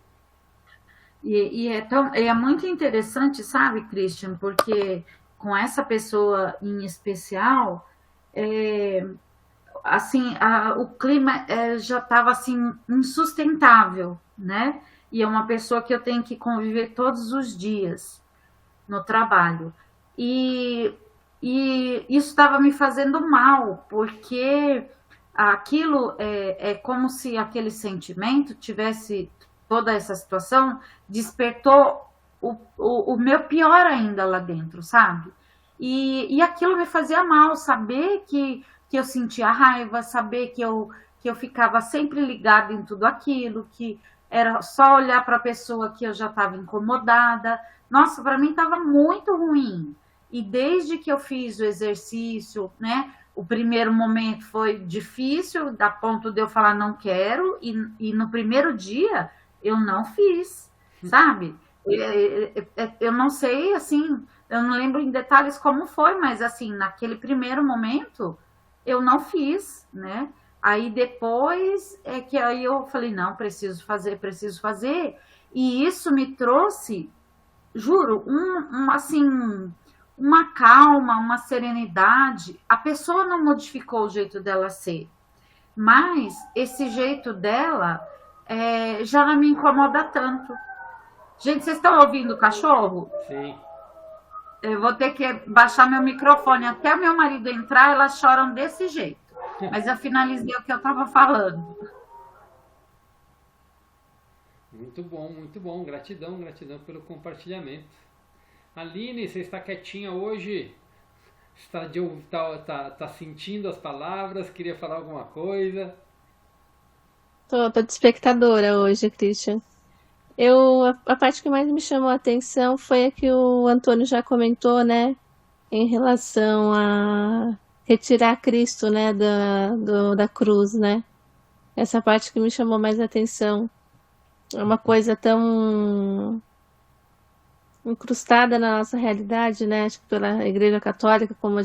Speaker 4: E é muito interessante, sabe, Christian, porque com essa pessoa em especial, assim, o clima já estava assim insustentável, né? E é uma pessoa que eu tenho que conviver todos os dias no trabalho. E isso estava me fazendo mal, porque aquilo é como se aquele sentimento tivesse, toda essa situação despertou o meu pior ainda lá dentro, sabe? E aquilo me fazia mal, saber que eu sentia raiva, saber que eu ficava sempre ligada em tudo aquilo, que era só olhar para a pessoa que eu já estava incomodada. Nossa, para mim estava muito ruim. E desde que eu fiz o exercício, né? O primeiro momento foi difícil, a ponto de eu falar não quero, e no primeiro dia eu não fiz, sabe? Eu não sei, assim, eu não lembro em detalhes como foi, mas assim, naquele primeiro momento eu não fiz, né? Aí depois é que aí eu falei, não, preciso fazer, e isso me trouxe, juro, assim, uma calma, uma serenidade. A pessoa não modificou o jeito dela ser, mas esse jeito dela já não me incomoda tanto. Gente, vocês estão ouvindo o cachorro?
Speaker 1: Sim.
Speaker 4: Eu vou ter que baixar meu microfone. Até meu marido entrar, elas choram desse jeito. Mas eu finalizei o que eu estava falando.
Speaker 1: Muito bom. Gratidão pelo compartilhamento. Aline, você está quietinha hoje? Está sentindo as palavras? Queria falar alguma coisa?
Speaker 5: Tô de espectadora hoje, Christian. A parte que mais me chamou a atenção foi a que o Antônio já comentou, né? Em relação a retirar Cristo, né? Da cruz, né? Essa parte que me chamou mais a atenção. É uma coisa tão incrustada na nossa realidade, né? Acho que pela Igreja Católica, como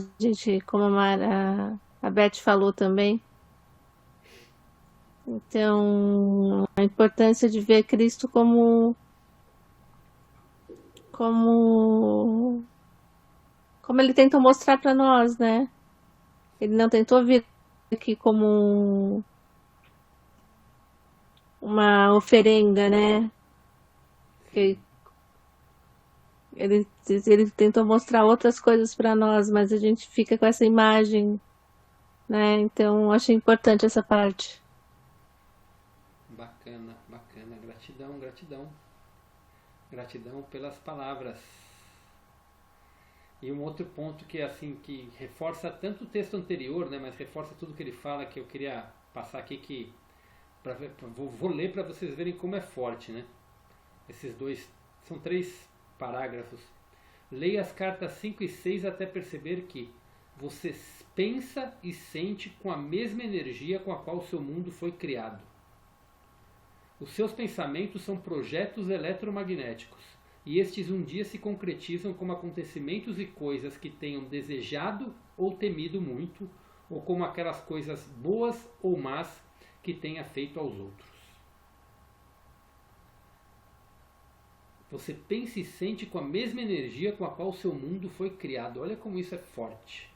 Speaker 5: a Beth falou também. Então, a importância de ver Cristo como ele tentou mostrar para nós, né? Ele não tentou vir aqui como uma oferenda, né? Ele tentou mostrar outras coisas para nós, mas a gente fica com essa imagem, né? Então, achei importante essa parte.
Speaker 1: Bacana, bacana. Gratidão, gratidão. Gratidão pelas palavras. E um outro ponto que assim que reforça tanto o texto anterior, né, mas reforça tudo que ele fala, que eu queria passar aqui, que vou ler para vocês verem como é forte, né? Esses dois são 3 parágrafos. Leia as cartas 5 e 6 até perceber que você pensa e sente com a mesma energia com a qual o seu mundo foi criado. Os seus pensamentos são projetos eletromagnéticos, e estes um dia se concretizam como acontecimentos e coisas que tenham desejado ou temido muito, ou como aquelas coisas boas ou más que tenha feito aos outros. Você pensa e sente com a mesma energia com a qual o seu mundo foi criado. Olha como isso é forte.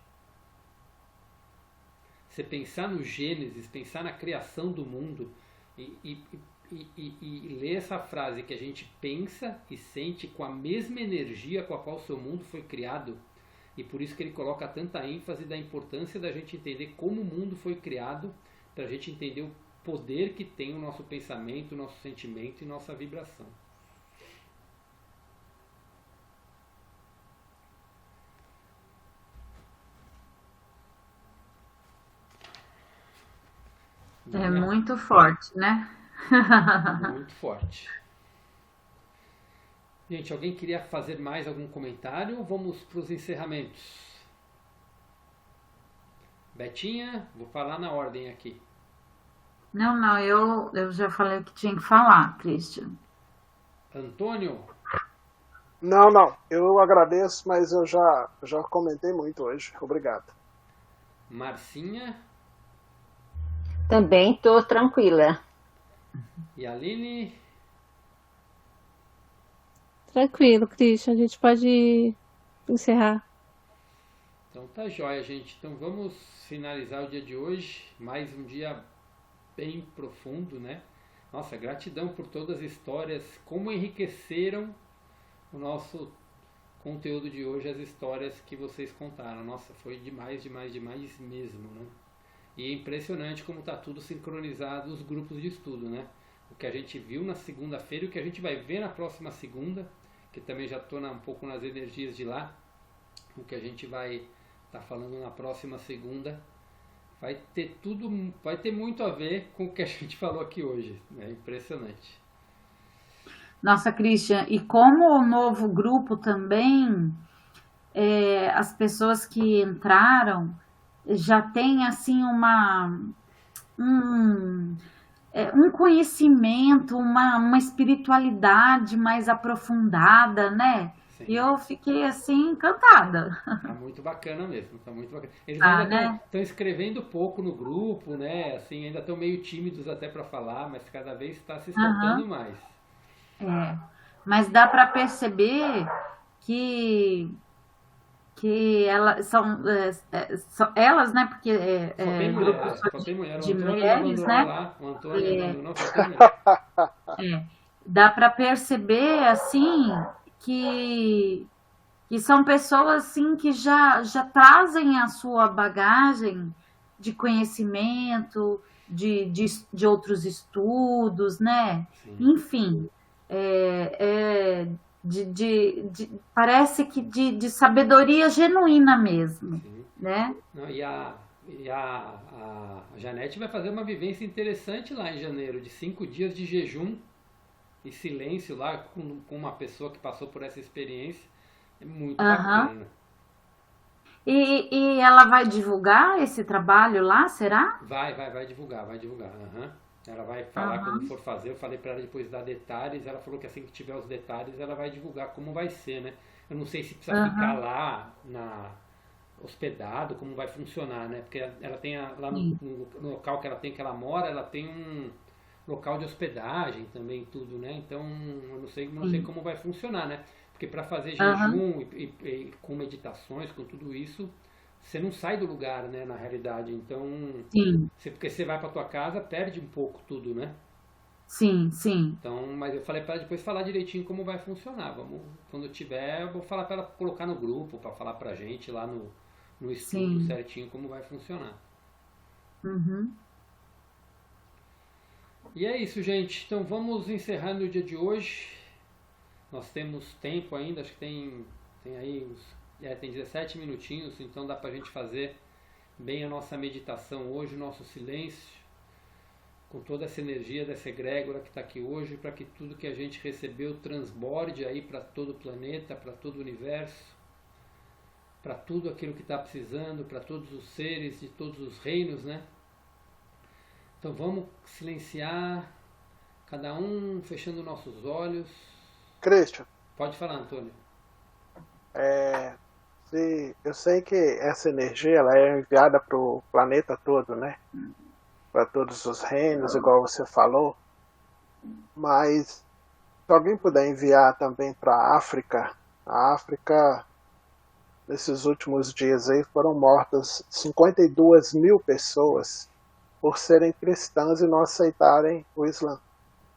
Speaker 1: Você pensar no Gênesis, pensar na criação do mundo e ler essa frase que a gente pensa e sente com a mesma energia com a qual o seu mundo foi criado. E por isso que ele coloca tanta ênfase da importância da gente entender como o mundo foi criado, para a gente entender o poder que tem o nosso pensamento, o nosso sentimento e nossa vibração.
Speaker 4: É muito forte, né?
Speaker 1: Muito forte. Gente, alguém queria fazer mais algum comentário? Vamos para os encerramentos. Betinha, vou falar na ordem aqui.
Speaker 4: Não, eu já falei o que tinha que falar, Christian.
Speaker 1: Antônio?
Speaker 2: Não, eu agradeço, mas eu já comentei muito hoje. Obrigado.
Speaker 1: Marcinha?
Speaker 3: Também estou tranquila.
Speaker 1: E a Aline?
Speaker 5: Tranquilo, Christian, a gente pode encerrar.
Speaker 1: Então tá jóia, gente. Então vamos finalizar o dia de hoje. Mais um dia bem profundo, né? Nossa, gratidão por todas as histórias, como enriqueceram o nosso conteúdo de hoje, as histórias que vocês contaram. Nossa, foi demais mesmo, né? E é impressionante como está tudo sincronizado, os grupos de estudo, né? O que a gente viu na segunda-feira e o que a gente vai ver na próxima segunda, que também já estou um pouco nas energias de lá, o que a gente vai estar falando na próxima segunda, vai ter muito a ver com o que a gente falou aqui hoje. É impressionante.
Speaker 4: Nossa, Christian, e como o novo grupo também, as pessoas que entraram já têm assim um conhecimento, uma espiritualidade mais aprofundada, né?
Speaker 1: Sim.
Speaker 4: E eu fiquei assim encantada.
Speaker 1: Tá muito bacana mesmo, tá muito bacana. Eles
Speaker 4: Ah,
Speaker 1: ainda
Speaker 4: né?
Speaker 1: estão escrevendo pouco no grupo, né? Assim, ainda estão meio tímidos até para falar, mas cada vez está se soltando mais.
Speaker 4: Mas dá para perceber que elas são elas, né? Porque
Speaker 1: Só tem mulher,
Speaker 4: grupo
Speaker 1: só tem mulher. O
Speaker 4: de
Speaker 1: Antônio
Speaker 4: mulheres,
Speaker 1: abandonou
Speaker 4: né?
Speaker 1: lá, o Antônio abandonou, só tem mulher.
Speaker 4: Dá para perceber assim que são pessoas assim que já trazem a sua bagagem de conhecimento, de outros estudos, né?
Speaker 1: Sim.
Speaker 4: Enfim, parece que de sabedoria genuína mesmo,
Speaker 1: Sim.
Speaker 4: né?
Speaker 1: Não, e a Janete vai fazer uma vivência interessante lá em janeiro, de 5 dias de jejum e silêncio lá com uma pessoa que passou por essa experiência. É muito bacana.
Speaker 4: E ela vai divulgar esse trabalho lá, será?
Speaker 1: Vai divulgar. Aham. Ela vai falar quando for fazer. Eu falei para ela depois dar detalhes. Ela falou que assim que tiver os detalhes, ela vai divulgar como vai ser, né? Eu não sei se precisa ficar lá hospedado, como vai funcionar, né? Porque ela tem lá no local que ela mora, ela tem um local de hospedagem também, tudo, né? Então, eu não sei como vai funcionar, né? Porque para fazer jejum e com meditações, com tudo isso, você não sai do lugar, né? Na realidade. Então, porque você vai para tua casa, perde um pouco tudo, né?
Speaker 4: Sim, sim,
Speaker 1: Então, mas eu falei para ela depois falar direitinho como vai funcionar. Vamos, quando tiver, eu vou falar para ela colocar no grupo, para falar pra gente lá no estúdio
Speaker 4: sim.
Speaker 1: certinho como vai funcionar.
Speaker 4: Uhum.
Speaker 1: E é isso, gente. Então vamos encerrando o dia de hoje. Nós temos tempo ainda, acho que tem aí tem 17 minutinhos, então dá pra gente fazer bem a nossa meditação hoje, o nosso silêncio, com toda essa energia dessa egrégora que está aqui hoje, para que tudo que a gente recebeu transborde aí para todo o planeta, para todo o universo, para tudo aquilo que está precisando, para todos os seres de todos os reinos, né? Então vamos silenciar, cada um fechando nossos olhos.
Speaker 2: Christian,
Speaker 1: Pode falar, Antônio.
Speaker 2: eu sei que essa energia ela é enviada para o planeta todo, né? Para todos os reinos, igual você falou. Mas se alguém puder enviar também para a África, nesses últimos dias aí foram mortas 52 mil pessoas por serem cristãs e não aceitarem o Islã.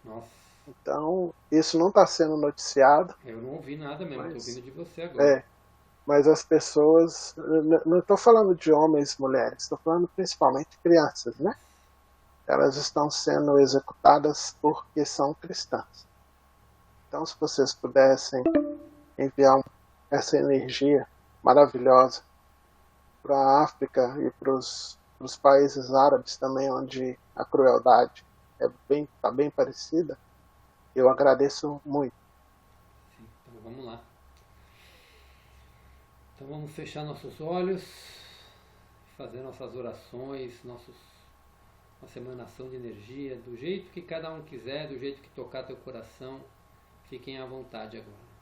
Speaker 1: Nossa,
Speaker 2: Então, isso não está sendo noticiado,
Speaker 1: eu não ouvi nada mesmo, estou
Speaker 2: mas,
Speaker 1: ouvindo de você agora.
Speaker 2: mas as pessoas, não estou falando de homens e mulheres, estou falando principalmente de crianças, né? Elas estão sendo executadas porque são cristãs. Então, se vocês pudessem enviar essa energia maravilhosa para a África e para os países árabes também, onde a crueldade está bem parecida, eu agradeço muito.
Speaker 1: Sim, então vamos lá. Então vamos fechar nossos olhos, fazer nossas orações, nossa emanação de energia, do jeito que cada um quiser, do jeito que tocar teu coração. Fiquem à vontade agora.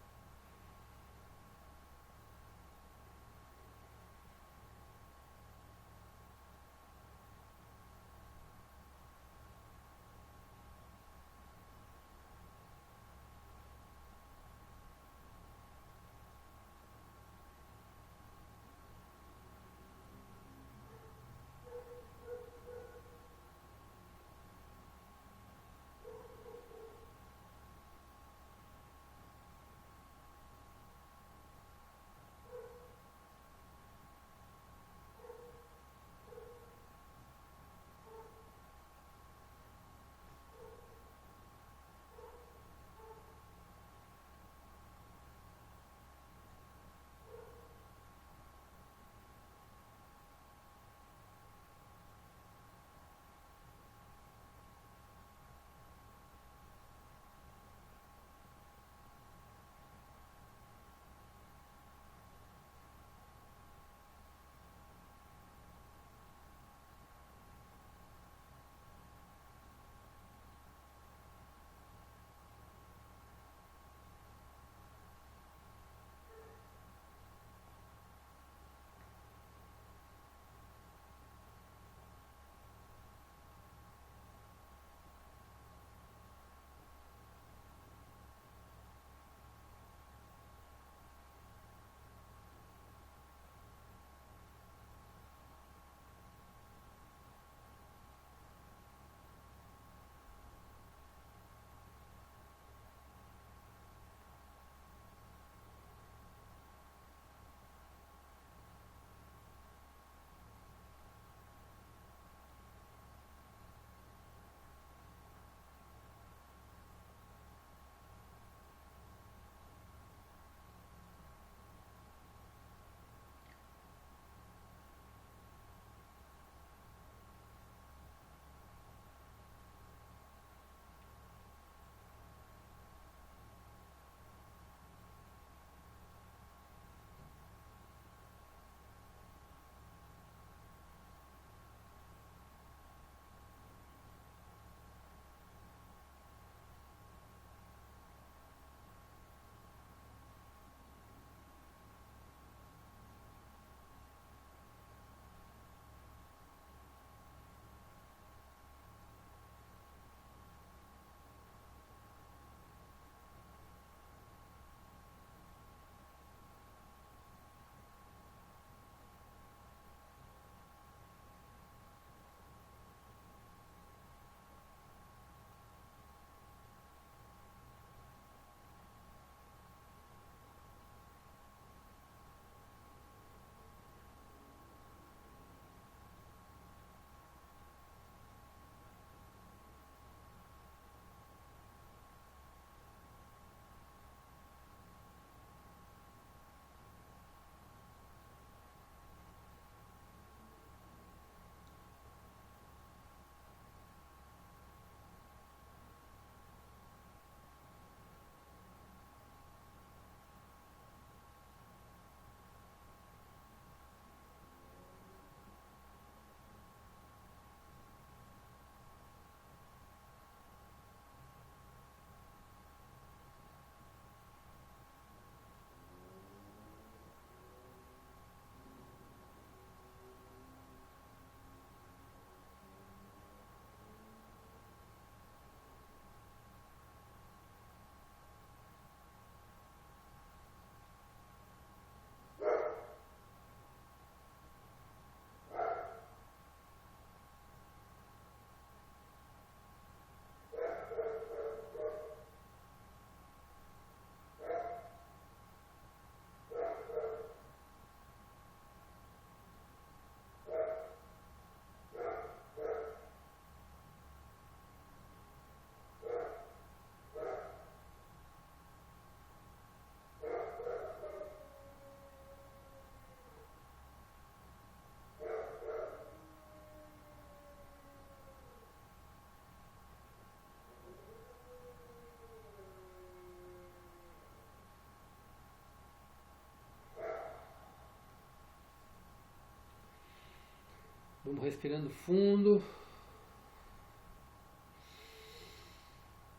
Speaker 1: Vamos respirando fundo.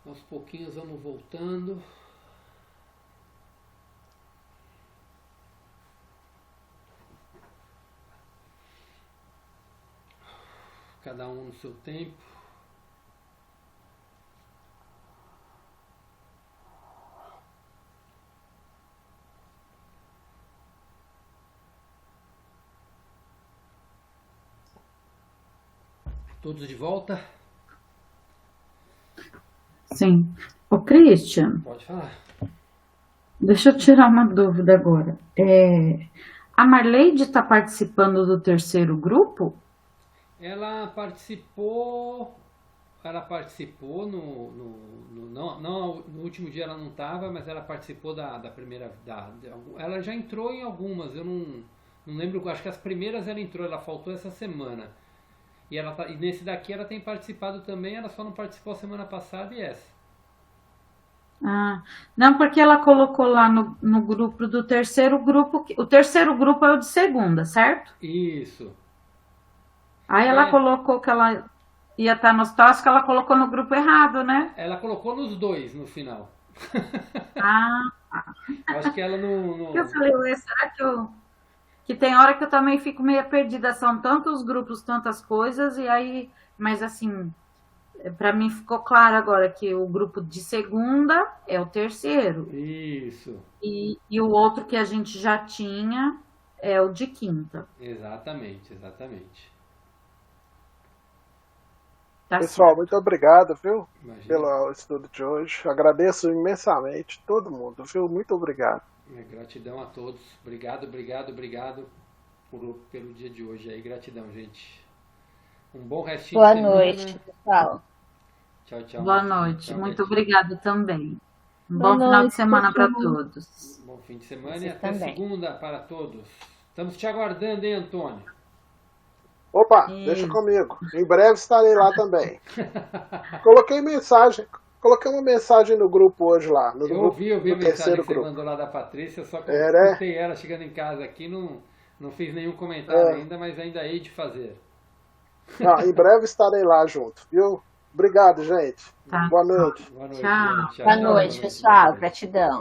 Speaker 1: Aos pouquinhos vamos voltando. Cada um no seu tempo. Todos de volta?
Speaker 4: Sim. Ô, Christian,
Speaker 1: Pode falar.
Speaker 4: deixa eu tirar uma dúvida agora. A Marleide está participando do terceiro grupo?
Speaker 1: Ela participou no último dia ela não estava, mas ela participou da primeira, ela já entrou em algumas, eu não lembro, acho que as primeiras ela entrou, ela faltou essa semana. E nesse daqui ela tem participado também, ela só não participou semana passada e essa.
Speaker 4: Ah, não, porque ela colocou lá no grupo do terceiro grupo, o terceiro grupo é o de segunda, certo?
Speaker 1: Isso.
Speaker 4: Aí ela colocou que ela ia estar nos tóxicos, ela colocou no grupo errado, né?
Speaker 1: Ela colocou nos dois no final.
Speaker 4: Ah,
Speaker 1: Eu acho que ela não...
Speaker 4: eu falei, ué, será que tem hora que eu também fico meio perdida, são tantos grupos, tantas coisas, e aí, mas assim, para mim ficou claro agora que o grupo de segunda é o terceiro.
Speaker 1: Isso.
Speaker 4: E o outro que a gente já tinha é o de quinta.
Speaker 1: Exatamente, exatamente.
Speaker 4: Tá
Speaker 2: Pessoal,
Speaker 4: certo.
Speaker 2: muito obrigado, viu?
Speaker 1: Imagina.
Speaker 2: Pelo estudo de hoje. Agradeço imensamente todo mundo, viu? Muito obrigado.
Speaker 1: Gratidão a todos. Obrigado pelo dia de hoje aí. Gratidão, gente. Um bom restinho
Speaker 3: Boa
Speaker 1: de semana.
Speaker 3: noite, pessoal.
Speaker 1: Tchau, tchau.
Speaker 4: Boa noite,
Speaker 1: Tchau,
Speaker 4: muito
Speaker 1: Betinho.
Speaker 4: obrigada também. Um
Speaker 5: Boa
Speaker 4: bom final de
Speaker 5: noite,
Speaker 4: semana para
Speaker 5: pessoal.
Speaker 4: todos.
Speaker 1: Bom fim de semana e
Speaker 3: Vocês
Speaker 1: até
Speaker 3: também.
Speaker 1: segunda para todos. Estamos te aguardando, hein, Antônio?
Speaker 2: Opa, deixa comigo. Em breve estarei lá também. Coloquei uma mensagem no grupo hoje lá. No
Speaker 1: Eu
Speaker 2: grupo,
Speaker 1: ouvi a
Speaker 2: no
Speaker 1: mensagem
Speaker 2: terceiro
Speaker 1: que você
Speaker 2: grupo.
Speaker 1: mandou lá da Patrícia, só que eu
Speaker 2: É, né?
Speaker 1: escutei ela chegando em casa aqui, não fiz nenhum comentário ainda, mas ainda hei de fazer.
Speaker 2: Em breve estarei lá junto, viu? Obrigado, gente.
Speaker 4: Tá.
Speaker 2: Boa noite.
Speaker 1: Boa noite,
Speaker 4: Tchau.
Speaker 1: gente.
Speaker 3: Boa noite, pessoal. Gratidão.